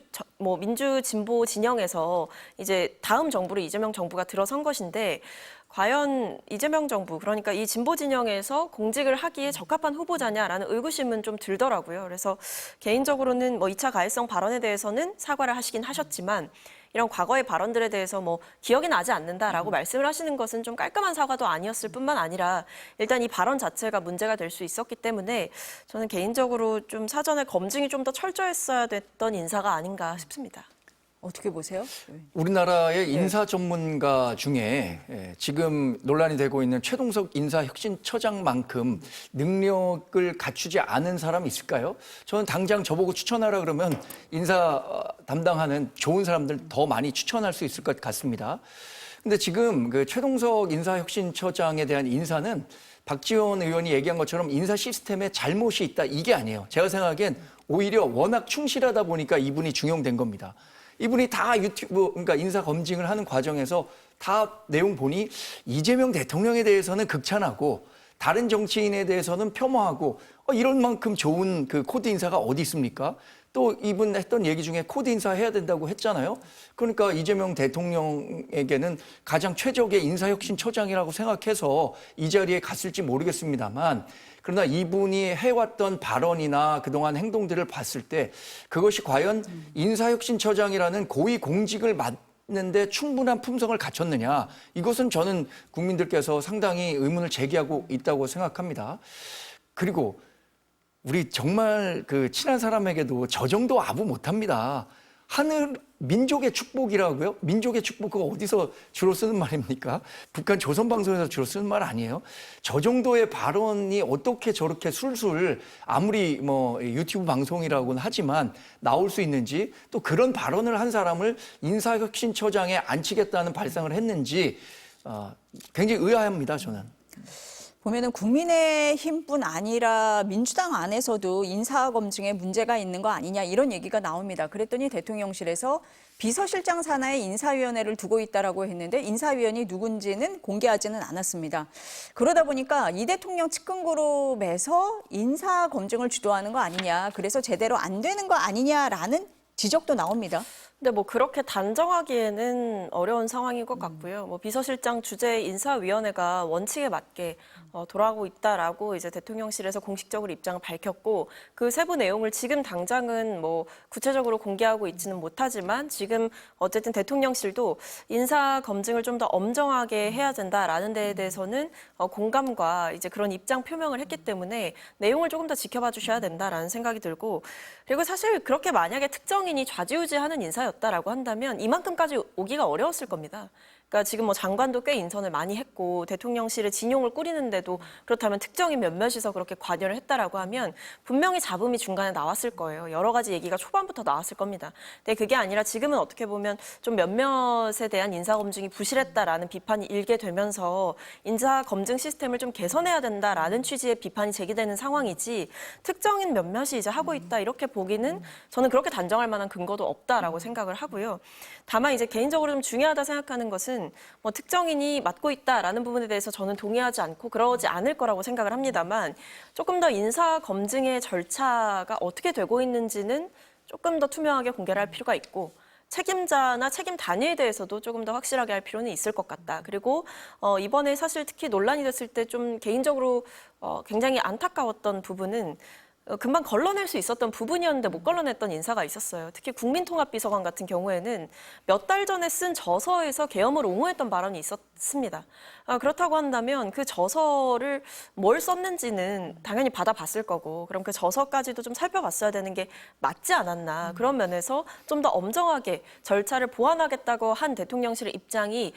S4: 진보 진영에서 이제 다음 정부로 이재명 정부가 들어선 것인데 과연 이재명 정부, 그러니까 이 진보 진영에서 공직을 하기에 적합한 후보자냐라는 의구심은 좀 들더라고요. 그래서 개인적으로는 뭐 2차 가해성 발언에 대해서는 사과를 하시긴 하셨지만 이런 과거의 발언들에 대해서 뭐 기억이 나지 않는다라고 말씀을 하시는 것은 좀 깔끔한 사과도 아니었을 뿐만 아니라 일단 이 발언 자체가 문제가 될 수 있었기 때문에 저는 개인적으로 좀 사전에 검증이 좀 더 철저했어야 됐던 인사가 아닌가 싶습니다.
S1: 어떻게 보세요?
S2: 우리나라의 인사 전문가 중에 지금 논란이 되고 있는 최동석 인사혁신처장만큼 능력을 갖추지 않은 사람이 있을까요? 저는 당장 저보고 추천하라 그러면 인사 담당하는 좋은 사람들 더 많이 추천할 수 있을 것 같습니다. 근데 지금 그 최동석 인사혁신처장에 대한 인사는 박지원 의원이 얘기한 것처럼 인사 시스템에 잘못이 있다 이게 아니에요. 제가 생각엔 오히려 워낙 충실하다 보니까 이분이 중용된 겁니다. 이분이 다 유튜브, 그러니까 인사 검증을 하는 과정에서 다 내용 보니 이재명 대통령에 대해서는 극찬하고 다른 정치인에 대해서는 폄하하고 이런 만큼 좋은 그 코드 인사가 어디 있습니까? 또 이분 했던 얘기 중에 코드 인사 해야 된다고 했잖아요. 그러니까 이재명 대통령에게는 가장 최적의 인사혁신처장이라고 생각해서 이 자리에 갔을지 모르겠습니다만 그러나 이분이 해왔던 발언이나 그동안 행동들을 봤을 때 그것이 과연 인사혁신처장이라는 고위 공직을 맡는데 충분한 품성을 갖췄느냐. 이것은 저는 국민들께서 상당히 의문을 제기하고 있다고 생각합니다. 그리고 우리 정말 그 친한 사람에게도 저 정도 아부 못합니다. 하늘 민족의 축복이라고요? 민족의 축복 그거 어디서 주로 쓰는 말입니까? 북한 조선방송에서 주로 쓰는 말 아니에요? 저 정도의 발언이 어떻게 저렇게 술술 아무리 뭐 유튜브 방송이라고는 하지만 나올 수 있는지 또 그런 발언을 한 사람을 인사혁신처장에 앉히겠다는 발상을 했는지 굉장히 의아합니다, 저는.
S1: 보면은 국민의힘뿐 아니라 민주당 안에서도 인사검증에 문제가 있는 거 아니냐 이런 얘기가 나옵니다. 그랬더니 대통령실에서 비서실장 산하에 인사위원회를 두고 있다라고 했는데 인사위원이 누군지는 공개하지는 않았습니다. 그러다 보니까 이 대통령 측근 그룹에서 인사검증을 주도하는 거 아니냐, 그래서 제대로 안 되는 거 아니냐라는 지적도 나옵니다.
S4: 근데 뭐 그렇게 단정하기에는 어려운 상황인 것 같고요. 뭐 비서실장 주재 인사위원회가 원칙에 맞게 돌아가고 있다라고 이제 대통령실에서 공식적으로 입장을 밝혔고 그 세부 내용을 지금 당장은 뭐 구체적으로 공개하고 있지는 못하지만 지금 어쨌든 대통령실도 인사 검증을 좀 더 엄정하게 해야 된다라는 데에 대해서는 공감과 이제 그런 입장 표명을 했기 때문에 내용을 조금 더 지켜봐 주셔야 된다라는 생각이 들고 그리고 사실 그렇게 만약에 특정인이 좌지우지하는 인사였다라고 한다면 이만큼까지 오기가 어려웠을 겁니다. 그러니까 지금 뭐 장관도 꽤 인선을 많이 했고 대통령실에 진용을 꾸리는데도 그렇다면 특정인 몇몇이서 그렇게 관여를 했다라고 하면 분명히 잡음이 중간에 나왔을 거예요. 여러 가지 얘기가 초반부터 나왔을 겁니다. 근데 그게 아니라 지금은 어떻게 보면 좀 몇몇에 대한 인사검증이 부실했다라는 비판이 일게 되면서 인사검증 시스템을 좀 개선해야 된다라는 취지의 비판이 제기되는 상황이지 특정인 몇몇이 이제 하고 있다 이렇게 보기는 저는 그렇게 단정할 만한 근거도 없다라고 생각을 하고요. 다만 이제 개인적으로 좀 중요하다 생각하는 것은 부분은 뭐 특정인이 맡고 있다라는 부분에 대해서 저는 동의하지 않고 그러지 않을 거라고 생각을 합니다만 조금 더 인사 검증의 절차가 어떻게 되고 있는지는 조금 더 투명하게 공개를 할 필요가 있고 책임자나 책임 단위에 대해서도 조금 더 확실하게 할 필요는 있을 것 같다. 그리고 이번에 사실 특히 논란이 됐을 때 좀 개인적으로 굉장히 안타까웠던 부분은 금방 걸러낼 수 있었던 부분이었는데 못 걸러냈던 인사가 있었어요. 특히 국민통합비서관 같은 경우에는 몇 달 전에 쓴 저서에서 계엄을 옹호했던 발언이 있었습니다. 그렇다고 한다면 그 저서를 뭘 썼는지는 당연히 받아봤을 거고 그럼 그 저서까지도 좀 살펴봤어야 되는 게 맞지 않았나. 그런 면에서 좀 더 엄정하게 절차를 보완하겠다고 한 대통령실의 입장이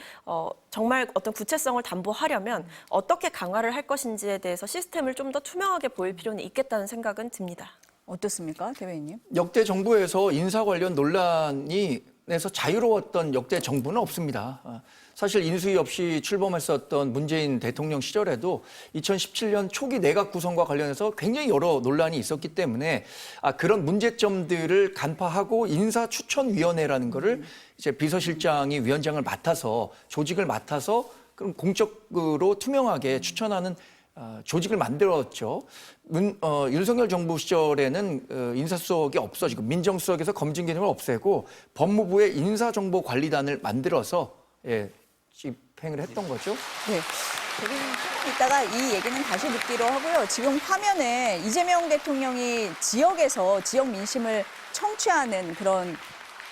S4: 정말 어떤 구체성을 담보하려면 어떻게 강화를 할 것인지에 대해서 시스템을 좀 더 투명하게 보일 필요는 있겠다는 생각은 듭니다.
S1: 어떻습니까, 대변인님?
S2: 역대 정부에서 인사 관련 논란에서 자유로웠던 역대 정부는 없습니다. 사실 인수위 없이 출범했었던 문재인 대통령 시절에도 2017년 초기 내각 구성과 관련해서 굉장히 여러 논란이 있었기 때문에 그런 문제점들을 간파하고 인사추천위원회라는 거를 이제 비서실장이 위원장을 맡아서 조직을 맡아서 그럼 공적으로 투명하게 추천하는 조직을 만들었죠. 윤석열 정부 시절에는 인사수석이 없어지고 민정수석에서 검증 기능을 없애고 법무부의 인사정보관리단을 만들어서 집행을 했던 거죠.
S1: 네. 대변인 조금 이따가 이 얘기는 다시 듣기로 하고요. 지금 화면에 이재명 대통령이 지역에서 지역 민심을 청취하는 그런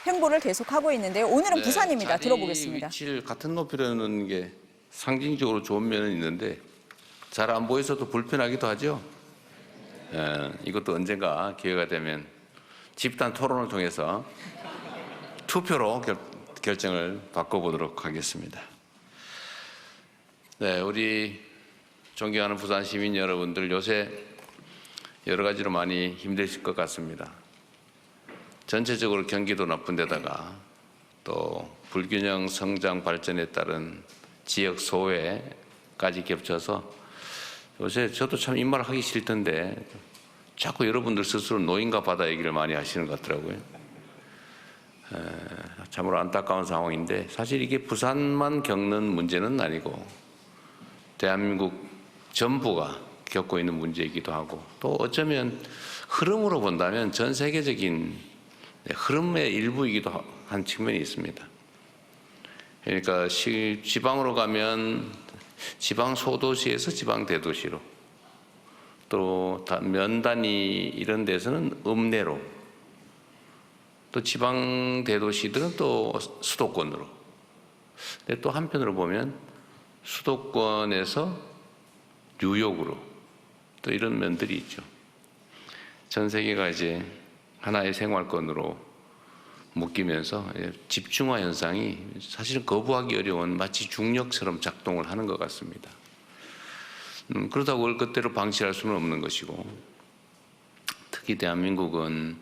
S1: 행보를 계속하고 있는데요. 오늘은 부산입니다. 들어보겠습니다.
S7: 위치를 같은 높이로 놓는 게 상징적으로 좋은 면은 있는데 잘 안 보여서도 불편하기도 하죠. 이것도 언젠가 기회가 되면 집단 토론을 통해서 투표로 결정을 바꿔보도록 하겠습니다. 네, 우리 존경하는 부산 시민 여러분들 요새 여러 가지로 많이 힘드실 것 같습니다. 전체적으로 경기도 나쁜 데다가 또 불균형 성장 발전에 따른 지역 소외까지 겹쳐서 요새 저도 참 이 말 하기 싫던데 자꾸 여러분들 스스로 노인과 바다 얘기를 많이 하시는 것 같더라고요. 참으로 안타까운 상황인데 사실 이게 부산만 겪는 문제는 아니고 대한민국 전부가 겪고 있는 문제이기도 하고 또 어쩌면 흐름으로 본다면 전 세계적인 흐름의 일부이기도 한 측면이 있습니다. 그러니까 지방으로 가면 지방 소도시에서 지방 대도시로 또 면 단위 이런 데서는 읍내로 또 지방 대도시들은 또 수도권으로 근데 또 한편으로 보면 수도권에서 뉴욕으로 또 이런 면들이 있죠. 전 세계가 이제 하나의 생활권으로 묶이면서 집중화 현상이 사실은 거부하기 어려운 마치 중력처럼 작동을 하는 것 같습니다. 그렇다고 그걸 그대로 방치할 수는 없는 것이고 특히 대한민국은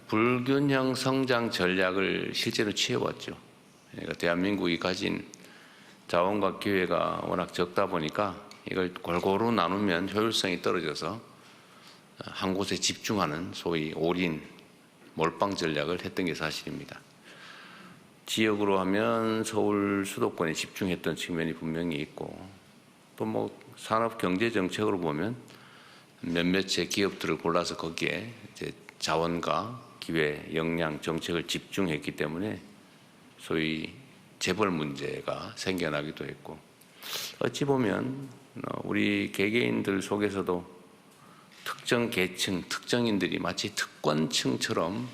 S7: 불균형 성장 전략을 실제로 취해왔죠. 그러니까 대한민국이 가진 자원과 기회가 워낙 적다 보니까 이걸 골고루 나누면 효율성이 떨어져서 한 곳에 집중하는 소위 올인 몰빵 전략을 했던 게 사실입니다. 지역으로 하면 서울 수도권에 집중했던 측면이 분명히 있고 또 뭐 산업 경제 정책으로 보면 몇몇의 기업들을 골라서 거기에 이제 자원과 기회, 역량, 정책을 집중했기 때문에 소위 재벌 문제가 생겨나기도 했고 어찌 보면 우리 개개인들 속에서도 특정 계층, 특정인들이 마치 특권층처럼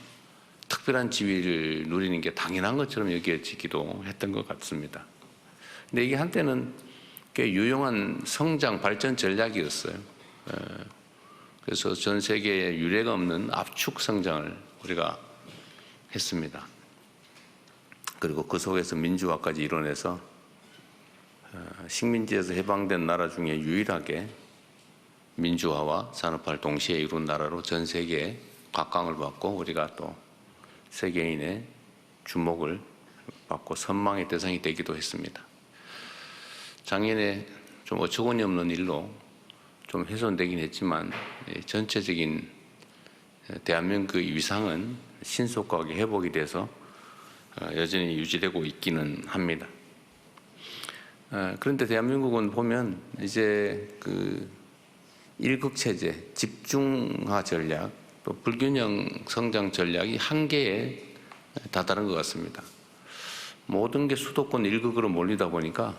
S7: 특별한 지위를 누리는 게 당연한 것처럼 여겨지기도 했던 것 같습니다. 근데 이게 한때는 꽤 유용한 성장 발전 전략이었어요. 그래서 전 세계에 유례가 없는 압축 성장을 우리가 했습니다. 그리고 그 속에서 민주화까지 이뤄내서 식민지에서 해방된 나라 중에 유일하게 민주화와 산업화를 동시에 이룬 나라로 전 세계에 각광을 받고 우리가 또 세계인의 주목을 받고 선망의 대상이 되기도 했습니다. 작년에 좀 어처구니 없는 일로 좀 훼손되긴 했지만 전체적인 대한민국의 위상은 신속하게 회복이 돼서 여전히 유지되고 있기는 합니다. 그런데 대한민국은 보면 이제 그 일극 체제, 집중화 전략, 또 불균형 성장 전략이 한계에 다다른 것 같습니다. 모든 게 수도권 일극으로 몰리다 보니까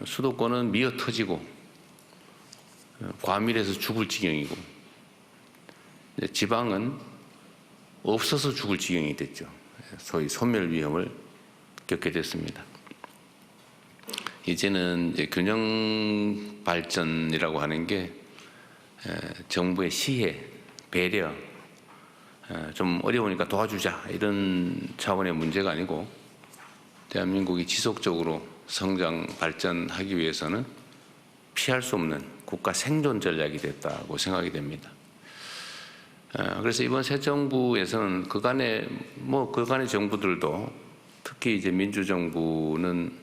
S7: 수도권은 미어 터지고 과밀해서 죽을 지경이고 지방은 없어서 죽을 지경이 됐죠. 소위 소멸 위험을 겪게 됐습니다. 이제는 이제 균형 발전이라고 하는 게 정부의 시혜, 배려, 좀 어려우니까 도와주자 이런 차원의 문제가 아니고 대한민국이 지속적으로 성장 발전하기 위해서는 피할 수 없는 국가 생존 전략이 됐다고 생각이 됩니다. 그래서 이번 새 정부에서는 그간의 정부들도 특히 이제 민주정부는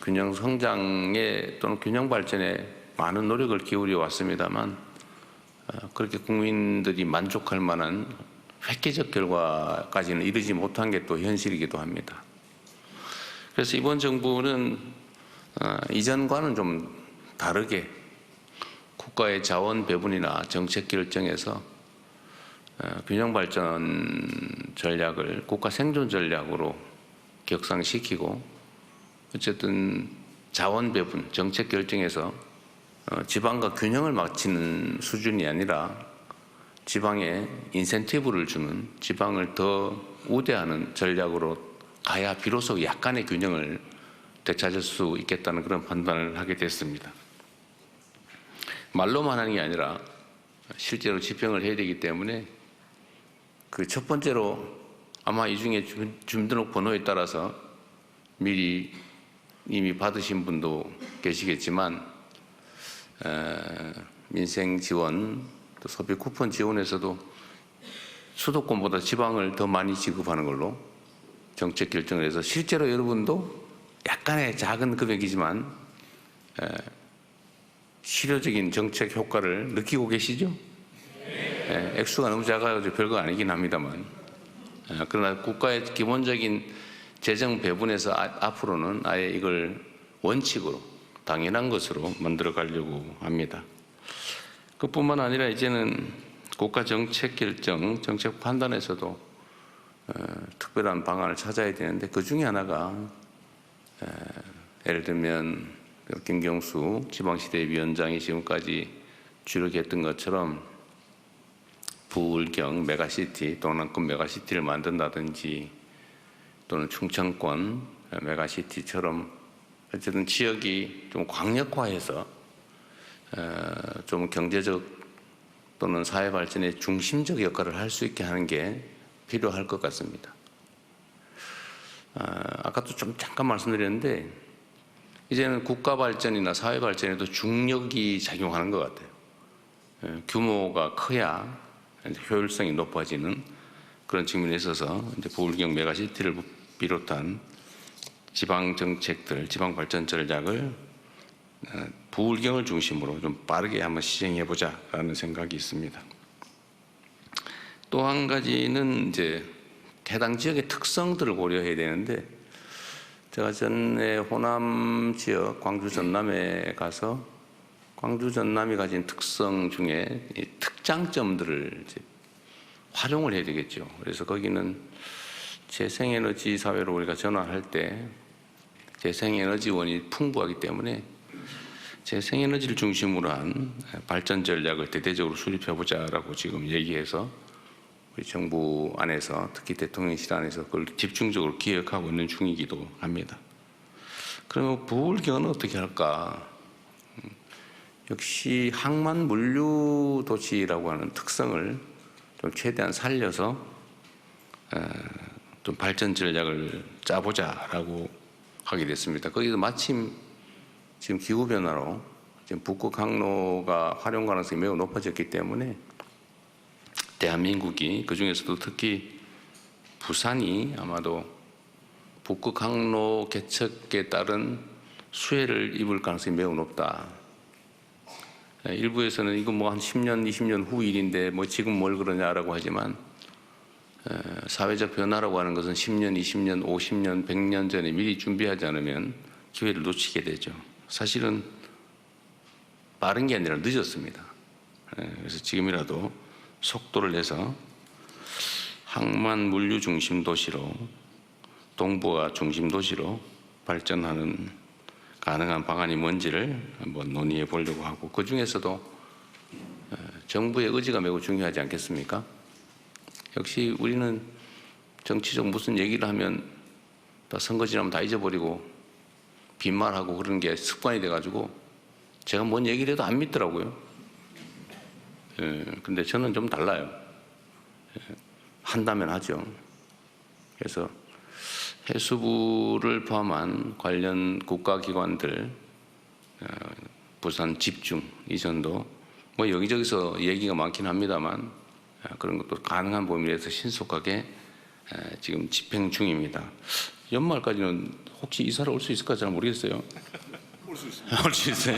S7: 균형 성장에 또는 균형 발전에 많은 노력을 기울여 왔습니다만 그렇게 국민들이 만족할 만한 획기적 결과까지는 이르지 못한 게 또 현실이기도 합니다. 그래서 이번 정부는 이전과는 좀 다르게 국가의 자원 배분이나 정책 결정에서 균형 발전 전략을 국가 생존 전략으로 격상시키고 어쨌든 자원 배분, 정책 결정에서 지방과 균형을 맞추는 수준이 아니라 지방에 인센티브를 주는, 지방을 더 우대하는 전략으로 가야 비로소 약간의 균형을 되찾을 수 있겠다는 그런 판단을 하게 됐습니다. 말로만 하는 게 아니라 실제로 집행을 해야 되기 때문에 그 첫 번째로 아마 이 중에 주민등록 번호에 따라서 미리 이미 받으신 분도 계시겠지만 민생 지원, 또 소비 쿠폰 지원에서도 수도권보다 지방을 더 많이 지급하는 걸로 정책 결정을 해서 실제로 여러분도 약간의 작은 금액이지만 실효적인 정책 효과를 느끼고 계시죠? 액수가 너무 작아서 별거 아니긴 합니다만 그러나 국가의 기본적인 재정 배분에서 앞으로는 아예 이걸 원칙으로 당연한 것으로 만들어 가려고 합니다. 그뿐만 아니라 이제는 국가 정책 결정, 정책 판단에서도 특별한 방안을 찾아야 되는데 그 중에 하나가 예를 들면 김경수 지방시대위원장이 지금까지 주력했던 것처럼 부울경 메가시티, 동남권 메가시티를 만든다든지 또는 충청권 메가시티처럼 어쨌든 지역이 좀 광역화해서 좀 경제적 또는 사회 발전의 중심적 역할을 할 수 있게 하는 게 필요할 것 같습니다. 아까도 좀 잠깐 말씀드렸는데 이제는 국가 발전이나 사회 발전에도 중력이 작용하는 것 같아요. 규모가 커야 효율성이 높아지는 그런 측면에 있어서 이제 부울경 메가시티를 비롯한 지방 정책들, 지방 발전 전략을 부울경을 중심으로 좀 빠르게 한번 시행해 보자라는 생각이 있습니다. 또 한 가지는 이제 해당 지역의 특성들을 고려해야 되는데 제가 전에 호남 지역 광주 전남에 가서 광주 전남이 가진 특성 중에 이 특장점들을 이제 활용을 해야 되겠죠. 그래서 거기는 재생에너지 사회로 우리가 전환할 때 재생에너지원이 풍부하기 때문에 재생에너지를 중심으로 한 발전 전략을 대대적으로 수립해보자라고 지금 얘기해서 우리 정부 안에서 특히 대통령실 안에서 그걸 집중적으로 기획하고 있는 중이기도 합니다. 그러면 부울경은 어떻게 할까? 역시 항만 물류 도시라고 하는 특성을 좀 최대한 살려서 좀 발전 전략을 짜보자라고 하게 됐습니다. 거기서 마침 지금 기후 변화로 지금 북극 항로가 활용 가능성이 매우 높아졌기 때문에 대한민국이 그 중에서도 특히 부산이 아마도 북극 항로 개척에 따른 수혜를 입을 가능성이 매우 높다. 일부에서는 이거 뭐 한 10년, 20년 후 일인데 뭐 지금 뭘 그러냐라고 하지만 사회적 변화라고 하는 것은 10년, 20년, 50년, 100년 전에 미리 준비하지 않으면 기회를 놓치게 되죠. 사실은 빠른 게 아니라 늦었습니다. 그래서 지금이라도 속도를 내서 항만 물류 중심 도시로, 동북아 중심 도시로 발전하는 가능한 방안이 뭔지를 한번 논의해 보려고 하고, 그 중에서도 정부의 의지가 매우 중요하지 않겠습니까? 역시 우리는 정치적 무슨 얘기를 하면 다 선거 지나면 다 잊어버리고 빈말하고 그런 게 습관이 돼가지고 제가 뭔 얘기를 해도 안 믿더라고요. 근데 저는 좀 달라요. 한다면 하죠. 그래서 해수부를 포함한 관련 국가기관들 부산 집중 이전도 뭐 여기저기서 얘기가 많긴 합니다만 그런 것도 가능한 범위에서 신속하게 지금 집행 중입니다. 연말까지는 혹시 이사를 올 수 있을까 잘 모르겠어요. 올 수 있어요. 올 수 있어요.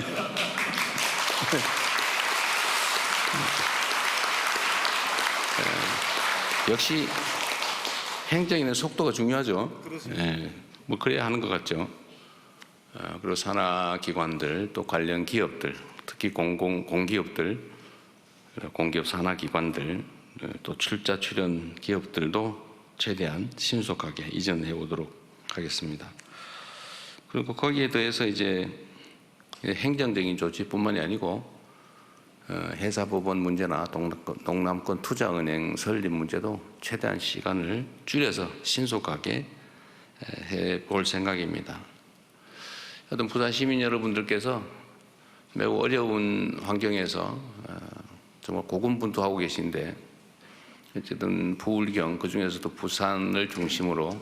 S7: 역시 행정에는 속도가 중요하죠. 네, 뭐 그래야 하는 것 같죠. 그리고 산하기관들 또 관련 기업들, 특히 공기업들, 공기업 산하기관들, 또 출자 출연 기업들도 최대한 신속하게 이전해 오도록 하겠습니다. 그리고 거기에 더해서 이제 행정적인 조치뿐만이 아니고 해사법원 문제나 동남권 투자은행 설립 문제도 최대한 시간을 줄여서 신속하게 해볼 생각입니다. 하여튼 부산 시민 여러분들께서 매우 어려운 환경에서 정말 고군분투하고 계신데 어쨌든 부울경 그중에서도 부산을 중심으로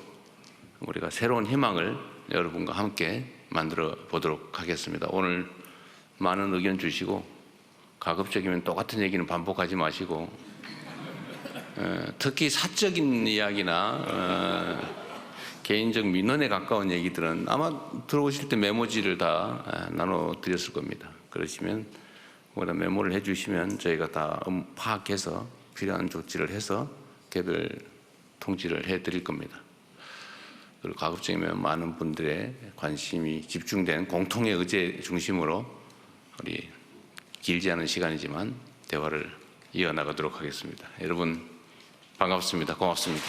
S7: 우리가 새로운 희망을 여러분과 함께 만들어 보도록 하겠습니다. 오늘 많은 의견 주시고 가급적이면 똑같은 얘기는 반복하지 마시고 특히 사적인 이야기나 개인적 민원에 가까운 얘기들은 아마 들어오실 때 메모지를 다 나눠드렸을 겁니다. 그러시면 뭐다 메모를 해주시면 저희가 다 파악해서 필요한 조치를 해서 개별 통지를 해드릴 겁니다. 그리고 가급적이면 많은 분들의 관심이 집중된 공통의 의제 중심으로 우리 길지 않은 시간이지만 대화를 이어나가도록 하겠습니다. 여러분 반갑습니다. 고맙습니다.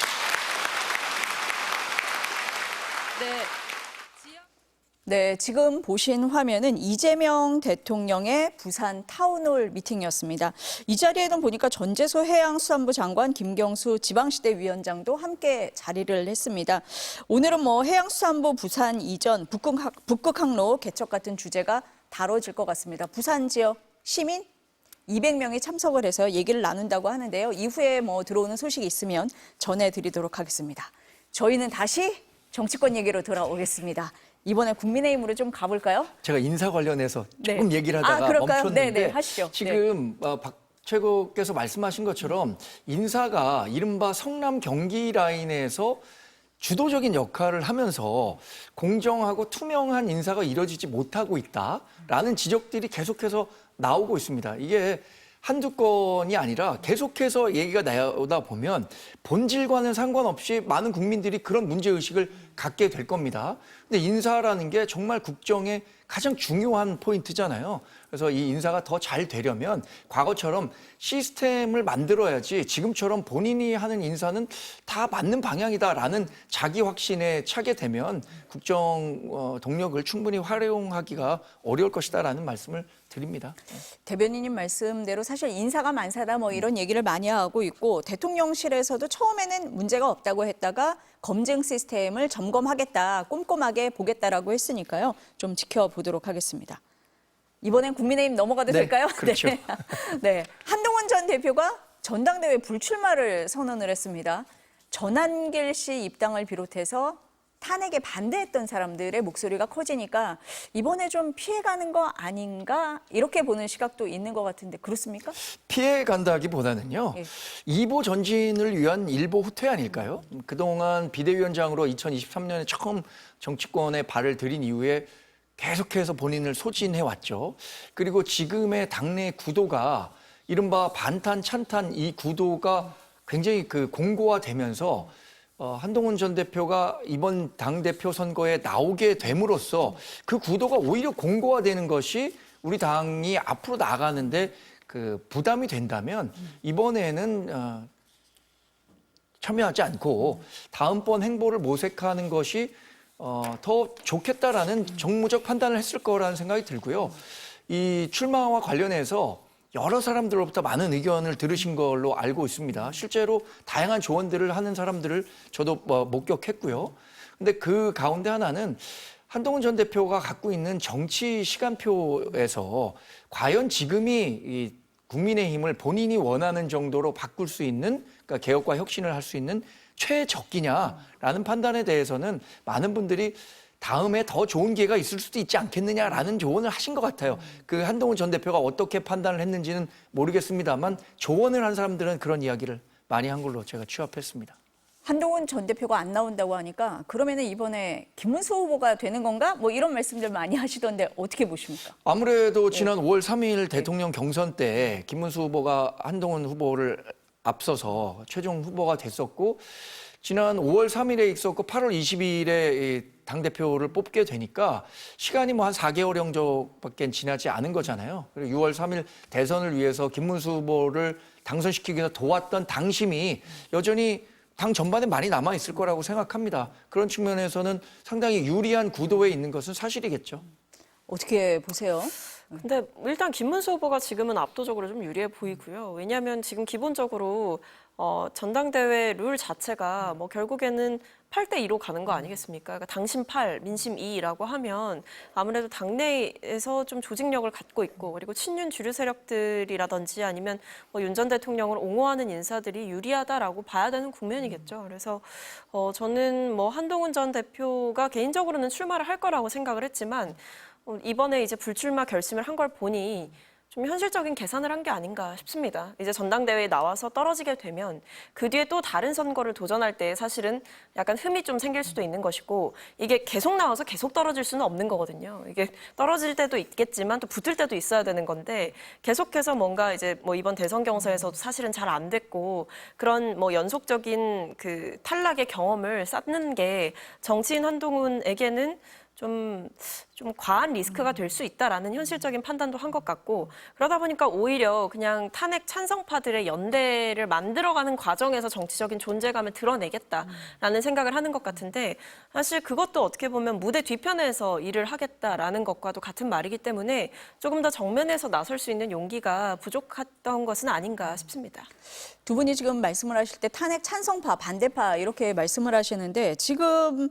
S1: 네, 지금 보신 화면은 이재명 대통령의 부산 타운홀 미팅이었습니다. 이 자리에는 보니까 전재소 해양수산부 장관 김경수 지방시대 위원장도 함께 자리를 했습니다. 오늘은 해양수산부 부산 이전 북극항로 개척 같은 주제가 다뤄질 것 같습니다. 부산 지역 시민 200명이 참석을 해서 얘기를 나눈다고 하는데요. 이후에 들어오는 소식이 있으면 전해드리도록 하겠습니다. 저희는 다시 정치권 얘기로 돌아오겠습니다. 이번에 국민의힘으로 좀 가볼까요?
S2: 제가 인사 관련해서 조금 얘기를 하다가
S1: 그럴까요?
S2: 멈췄는데
S1: 하시죠.
S2: 지금 박 최고께서 말씀하신 것처럼 인사가 이른바 성남 경기 라인에서 주도적인 역할을 하면서 공정하고 투명한 인사가 이루어지지 못하고 있다라는 지적들이 계속해서 나오고 있습니다. 이게 한두 건이 아니라 계속해서 얘기가 나오다 보면 본질과는 상관없이 많은 국민들이 그런 문제의식을 갖게 될 겁니다. 근데 인사라는 게 정말 국정의 가장 중요한 포인트잖아요. 그래서 이 인사가 더 잘 되려면 과거처럼 시스템을 만들어야지 지금처럼 본인이 하는 인사는 다 맞는 방향이다라는 자기 확신에 차게 되면 국정 동력을 충분히 활용하기가 어려울 것이다라는 말씀을 드립니다.
S1: 대변인님 말씀대로 사실 인사가 만사다 이런 얘기를 많이 하고 있고 대통령실에서도 처음에는 문제가 없다고 했다가 검증 시스템을 점검하겠다, 꼼꼼하게 보겠다라고 했으니까요. 좀 지켜보도록 하겠습니다. 이번엔 국민의힘 넘어가도 될까요?
S2: 그렇죠.
S1: 네. 한동훈 전 대표가 전당대회 불출마를 선언을 했습니다. 전한길 씨 입당을 비롯해서 탄핵에 반대했던 사람들의 목소리가 커지니까 이번에 좀 피해가는 거 아닌가 이렇게 보는 시각도 있는 것 같은데 그렇습니까?
S2: 피해간다기보다는요. 2보 전진을 위한 1보 후퇴 아닐까요? 그동안 비대위원장으로 2023년에 처음 정치권에 발을 들인 이후에 계속해서 본인을 소진해왔죠. 그리고 지금의 당내 구도가 이른바 반탄, 찬탄 이 구도가 굉장히 그 공고화되면서 한동훈 전 대표가 이번 당대표 선거에 나오게 됨으로써 그 구도가 오히려 공고화되는 것이 우리 당이 앞으로 나가는데 그 부담이 된다면 이번에는 참여하지 않고 다음번 행보를 모색하는 것이 더 좋겠다라는 정무적 판단을 했을 거라는 생각이 들고요. 이 출마와 관련해서 여러 사람들로부터 많은 의견을 들으신 걸로 알고 있습니다. 실제로 다양한 조언들을 하는 사람들을 저도 목격했고요. 근데 그 가운데 하나는 한동훈 전 대표가 갖고 있는 정치 시간표에서 과연 지금이 이 국민의힘을 본인이 원하는 정도로 바꿀 수 있는, 그러니까 개혁과 혁신을 할 수 있는 최적기냐라는 판단에 대해서는 많은 분들이 다음에 더 좋은 기회가 있을 수도 있지 않겠느냐라는 조언을 하신 것 같아요. 그 한동훈 전 대표가 어떻게 판단을 했는지는 모르겠습니다만 조언을 한 사람들은 그런 이야기를 많이 한 걸로 제가 취합했습니다.
S1: 한동훈 전 대표가 안 나온다고 하니까 그러면은 이번에 김문수 후보가 되는 건가? 뭐 이런 말씀들 많이 하시던데 어떻게 보십니까?
S2: 아무래도 지난 5월 3일 대통령 경선 때 김문수 후보가 한동훈 후보를 앞서서 최종 후보가 됐었고 지난 5월 3일에 있었고 8월 22일에 당대표를 뽑게 되니까 시간이 뭐 한 4개월 정도밖에 지나지 않은 거잖아요. 그리고 6월 3일 대선을 위해서 김문수 후보를 당선시키기 위해서 도왔던 당심이 여전히 당 전반에 많이 남아있을 거라고 생각합니다. 그런 측면에서는 상당히 유리한 구도에 있는 것은 사실이겠죠.
S1: 어떻게 보세요?
S4: 근데 일단 김문수 후보가 지금은 압도적으로 좀 유리해 보이고요. 왜냐하면 지금 기본적으로 전당대회 룰 자체가 뭐 결국에는 8대2로 가는 거 아니겠습니까? 그러니까 당심 8, 민심 2라고 하면 아무래도 당내에서 좀 조직력을 갖고 있고 그리고 친윤 주류 세력들이라든지 아니면 뭐 윤 전 대통령을 옹호하는 인사들이 유리하다라고 봐야 되는 국면이겠죠. 그래서 저는 뭐 한동훈 전 대표가 개인적으로는 출마를 할 거라고 생각을 했지만 이번에 이제 불출마 결심을 한 걸 보니 좀 현실적인 계산을 한 게 아닌가 싶습니다. 이제 전당대회에 나와서 떨어지게 되면 그 뒤에 또 다른 선거를 도전할 때 사실은 약간 흠이 좀 생길 수도 있는 것이고 이게 계속 나와서 계속 떨어질 수는 없는 거거든요. 이게 떨어질 때도 있겠지만 또 붙을 때도 있어야 되는 건데 계속해서 뭔가 이제 뭐 이번 대선 경선에서도 사실은 잘 안 됐고 그런 뭐 연속적인 그 탈락의 경험을 쌓는 게 정치인 한동훈에게는 좀 과한 리스크가 될 수 있다라는 현실적인 판단도 한 것 같고 그러다 보니까 오히려 그냥 탄핵 찬성파들의 연대를 만들어가는 과정에서 정치적인 존재감을 드러내겠다라는 생각을 하는 것 같은데 사실 그것도 어떻게 보면 무대 뒤편에서 일을 하겠다라는 것과도 같은 말이기 때문에 조금 더 정면에서 나설 수 있는 용기가 부족했던 것은 아닌가 싶습니다.
S1: 두 분이 지금 말씀을 하실 때 탄핵 찬성파, 반대파 이렇게 말씀을 하시는데 지금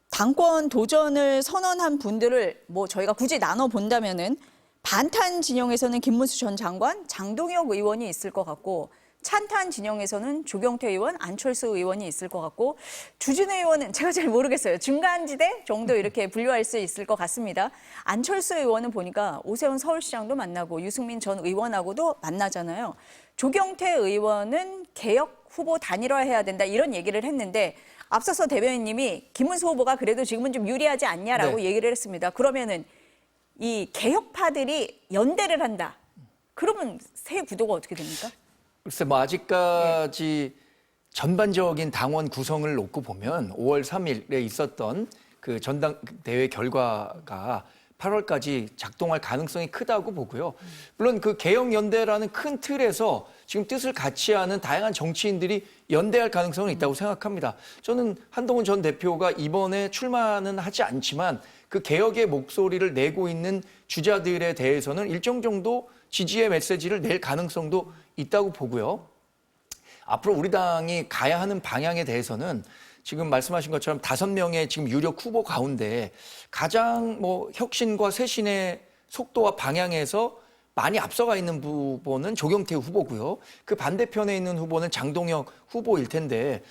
S1: 당권 도전을 선언한 분들을 뭐 저희가 굳이 나눠 본다면은 반탄 진영에서는 김문수 전 장관, 장동혁 의원이 있을 것 같고 찬탄 진영에서는 조경태 의원, 안철수 의원이 있을 것 같고 주진우 의원은 제가 잘 모르겠어요. 중간지대 정도 이렇게 분류할 수 있을 것 같습니다. 안철수 의원은 보니까 오세훈 서울시장도 만나고 유승민 전 의원하고도 만나잖아요. 조경태 의원은 개혁 후보 단일화해야 된다 이런 얘기를 했는데 앞서서 대변인님이 김문수 후보가 그래도 지금은 좀 유리하지 않냐라고 얘기를 했습니다. 그러면은 이 개혁파들이 연대를 한다. 그러면 새 구도가 어떻게 됩니까?
S2: 글쎄 뭐 아직까지 전반적인 당원 구성을 놓고 보면 5월 3일에 있었던 그 전당대회 결과가 8월까지 작동할 가능성이 크다고 보고요. 물론 그 개혁연대라는 큰 틀에서 지금 뜻을 같이 하는 다양한 정치인들이 연대할 가능성은 있다고 생각합니다. 저는 한동훈 전 대표가 이번에 출마는 하지 않지만 그 개혁의 목소리를 내고 있는 주자들에 대해서는 일정 정도 지지의 메시지를 낼 가능성도 있다고 보고요. 앞으로 우리 당이 가야 하는 방향에 대해서는 지금 말씀하신 것처럼 5명의 지금 유력 후보 가운데 가장 뭐 혁신과 쇄신의 속도와 방향에서 많이 앞서가 있는 후보는 조경태 후보고요. 그 반대편에 있는 후보는 장동혁 후보일 텐데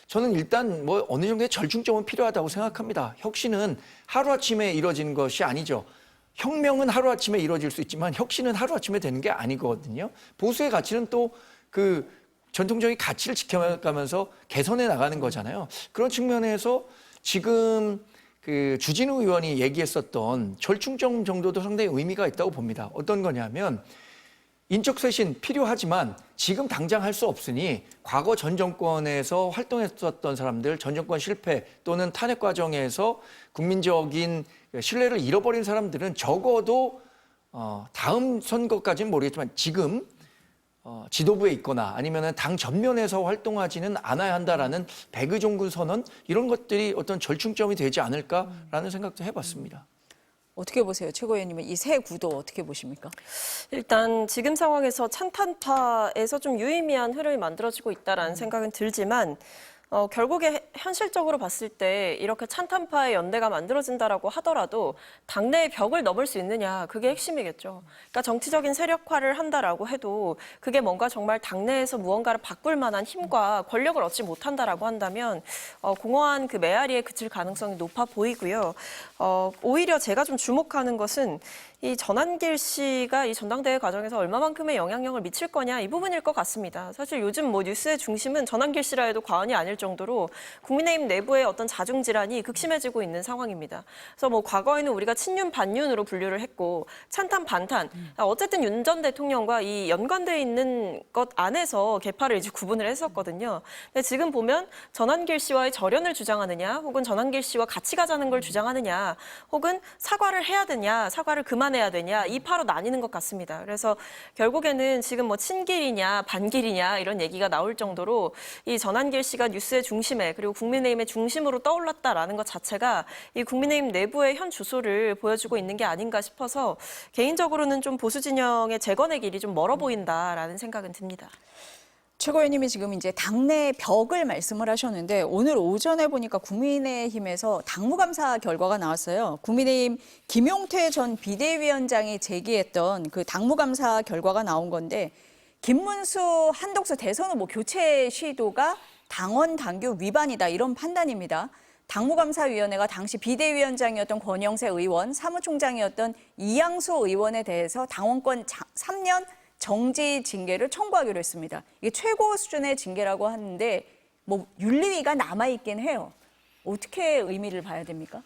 S2: 저는 일단 뭐 어느 정도의 절충점은 필요하다고 생각합니다. 혁신은 하루아침에 이루어지는 것이 아니죠. 혁명은 하루아침에 이루어질 수 있지만 혁신은 하루아침에 되는 게 아니거든요. 보수의 가치는 또 그 전통적인 가치를 지켜가면서 개선해 나가는 거잖아요. 그런 측면에서 지금 그 주진우 의원이 얘기했었던 절충점 정도도 상당히 의미가 있다고 봅니다. 어떤 거냐면 인적 쇄신 필요하지만 지금 당장 할 수 없으니 과거 전 정권에서 활동했었던 사람들, 전 정권 실패 또는 탄핵 과정에서 국민적인 신뢰를 잃어버린 사람들은 적어도 다음 선거까지는 모르겠지만 지금 지도부에 있거나 아니면 당 전면에서 활동하지는 않아야 한다라는 백의종군 선언 이런 것들이 어떤 절충점이 되지 않을까라는 생각도 해봤습니다.
S1: 어떻게 보세요? 최고위원님은 이 새 구도 어떻게 보십니까?
S4: 일단 지금 상황에서 찬탄파에서 좀 유의미한 흐름이 만들어지고 있다라는 생각은 들지만 결국에 현실적으로 봤을 때 이렇게 찬탄파의 연대가 만들어진다라고 하더라도 당내의 벽을 넘을 수 있느냐 그게 핵심이겠죠. 그러니까 정치적인 세력화를 한다라고 해도 그게 뭔가 정말 당내에서 무언가를 바꿀 만한 힘과 권력을 얻지 못한다라고 한다면 공허한 그 메아리에 그칠 가능성이 높아 보이고요. 오히려 제가 좀 주목하는 것은 이 전한길 씨가 이 전당대회 과정에서 얼마만큼의 영향력을 미칠 거냐 이 부분일 것 같습니다. 사실 요즘 뭐 뉴스의 중심은 전한길 씨라 해도 과언이 아닐 정도로 국민의힘 내부의 어떤 자중질환이 극심해지고 있는 상황입니다. 그래서 뭐 과거에는 우리가 친윤 반윤으로 분류를 했고 찬탄 반탄 어쨌든 윤 전 대통령과 이 연관돼 있는 것 안에서 계파를 이제 구분을 했었거든요. 근데 지금 보면 전한길 씨와의 절연을 주장하느냐 혹은 전한길 씨와 같이 가자는 걸 주장하느냐 혹은 사과를 해야 되냐 사과를 그만해야 되냐 이 파로 나뉘는 것 같습니다. 그래서 결국에는 지금 뭐 친길이냐 반길이냐 이런 얘기가 나올 정도로 이 전한길 씨가 뉴스의 중심에 그리고 국민의힘의 중심으로 떠올랐다라는 것 자체가 이 국민의힘 내부의 현 주소를 보여주고 있는 게 아닌가 싶어서 개인적으로는 좀 보수 진영의 재건의 길이 좀 멀어 보인다라는 생각은 듭니다.
S1: 최고위원님이 지금 이제 당내 벽을 말씀을 하셨는데 오늘 오전에 보니까 국민의힘에서 당무감사 결과가 나왔어요. 국민의힘 김용태 전 비대위원장이 제기했던 그 당무감사 결과가 나온 건데 김문수, 한덕수 대선 후보 교체 시도가 당원 당규 위반이다 이런 판단입니다. 당무감사위원회가 당시 비대위원장이었던 권영세 의원, 사무총장이었던 이양수 의원에 대해서 당원권 3년 정지 징계를 청구하기로 했습니다. 이게 최고 수준의 징계라고 하는데 뭐 윤리위가 남아있긴 해요. 어떻게 의미를 봐야 됩니까?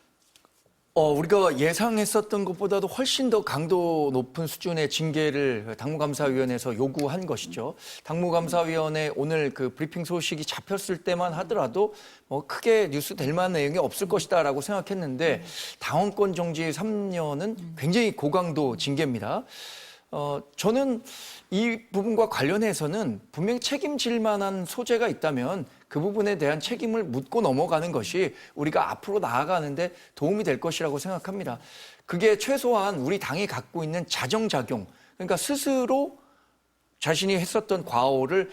S2: 우리가 예상했었던 것보다도 훨씬 더 강도 높은 수준의 징계를 당무감사위원회에서 요구한 것이죠. 당무감사위원회 오늘 그 브리핑 소식이 잡혔을 때만 하더라도 뭐 크게 뉴스 될 만한 내용이 없을 것이다라고 생각했는데 당원권 정지 3년은 굉장히 고강도 징계입니다. 저는 이 부분과 관련해서는 분명히 책임질 만한 소재가 있다면 그 부분에 대한 책임을 묻고 넘어가는 것이 우리가 앞으로 나아가는데 도움이 될 것이라고 생각합니다. 그게 최소한 우리 당이 갖고 있는 자정작용, 그러니까 스스로 자신이 했었던 과오를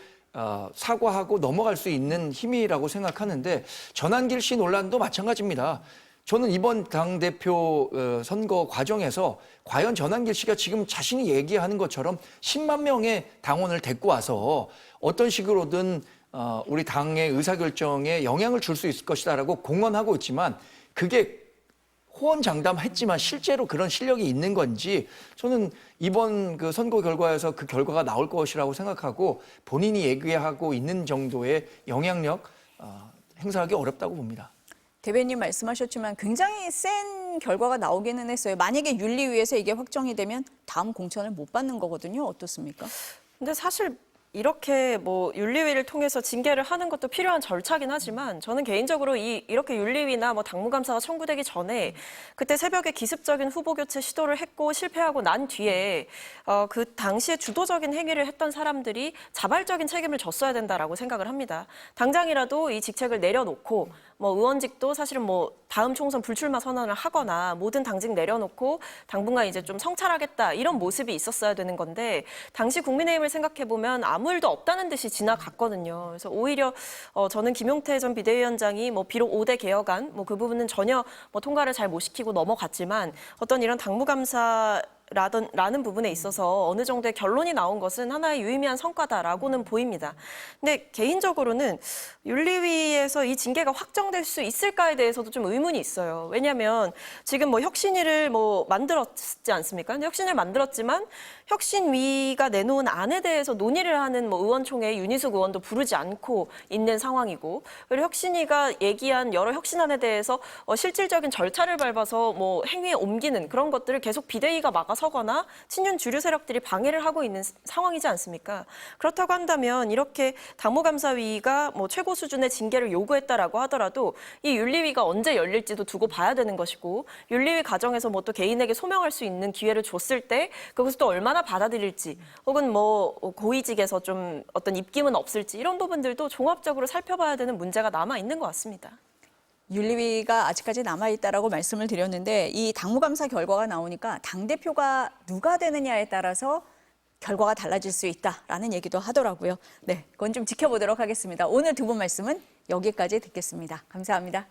S2: 사과하고 넘어갈 수 있는 힘이라고 생각하는데 전한길 씨 논란도 마찬가지입니다. 저는 이번 당대표 선거 과정에서 과연 전한길 씨가 지금 자신이 얘기하는 것처럼 10만 명의 당원을 데리고 와서 어떤 식으로든 우리 당의 의사결정에 영향을 줄 수 있을 것이다라고 공언하고 있지만 그게 호언장담했지만 실제로 그런 실력이 있는 건지 저는 이번 그 선거 결과에서 그 결과가 나올 것이라고 생각하고 본인이 얘기하고 있는 정도의 영향력 행사하기 어렵다고 봅니다.
S1: 대변인 말씀하셨지만 굉장히 센 결과가 나오기는 했어요. 만약에 윤리위에서 이게 확정이 되면 다음 공천을 못 받는 거거든요. 어떻습니까?
S4: 근데 사실 이렇게 뭐 윤리위를 통해서 징계를 하는 것도 필요한 절차긴 하지만 저는 개인적으로 이렇게 윤리위나 뭐 당무감사가 청구되기 전에 그때 새벽에 기습적인 후보 교체 시도를 했고 실패하고 난 뒤에 그 당시에 주도적인 행위를 했던 사람들이 자발적인 책임을 졌어야 된다라고 생각을 합니다. 당장이라도 이 직책을 내려놓고 뭐 의원직도 사실은 뭐 다음 총선 불출마 선언을 하거나 모든 당직 내려놓고 당분간 이제 좀 성찰하겠다 이런 모습이 있었어야 되는 건데 당시 국민의힘을 생각해 보면 아무 일도 없다는 듯이 지나갔거든요. 그래서 오히려 저는 김용태 전 비대위원장이 뭐 비록 5대 개혁안 뭐 그 부분은 전혀 뭐 통과를 잘 못 시키고 넘어갔지만 어떤 이런 당무감사 라는 부분에 있어서 어느 정도의 결론이 나온 것은 하나의 유의미한 성과다라고는 보입니다. 근데 개인적으로는 윤리위에서 이 징계가 확정될 수 있을까에 대해서도 좀 의문이 있어요. 왜냐하면 지금 뭐 혁신위를 뭐 만들었지 않습니까? 근데 혁신을 만들었지만 혁신위가 내놓은 안에 대해서 논의를 하는 뭐 의원총회 윤희숙 의원도 부르지 않고 있는 상황이고 그리고 혁신위가 얘기한 여러 혁신안에 대해서 실질적인 절차를 밟아서 뭐 행위에 옮기는 그런 것들을 계속 비대위가 막아서 물러서거나 친윤 주류 세력들이 방해를 하고 있는 상황이지 않습니까? 그렇다고 한다면 이렇게 당무감사위가 뭐 최고 수준의 징계를 요구했다라고 하더라도 이 윤리위가 언제 열릴지도 두고 봐야 되는 것이고 윤리위 과정에서 뭐 또 개인에게 소명할 수 있는 기회를 줬을 때 그것을 또 얼마나 받아들일지 혹은 뭐 고위직에서 좀 어떤 입김은 없을지 이런 부분들도 종합적으로 살펴봐야 되는 문제가 남아 있는 것 같습니다.
S1: 윤리위가 아직까지 남아있다라고 말씀을 드렸는데 이 당무감사 결과가 나오니까 당대표가 누가 되느냐에 따라서 결과가 달라질 수 있다라는 얘기도 하더라고요. 네, 그건 좀 지켜보도록 하겠습니다. 오늘 두 분 말씀은 여기까지 듣겠습니다. 감사합니다.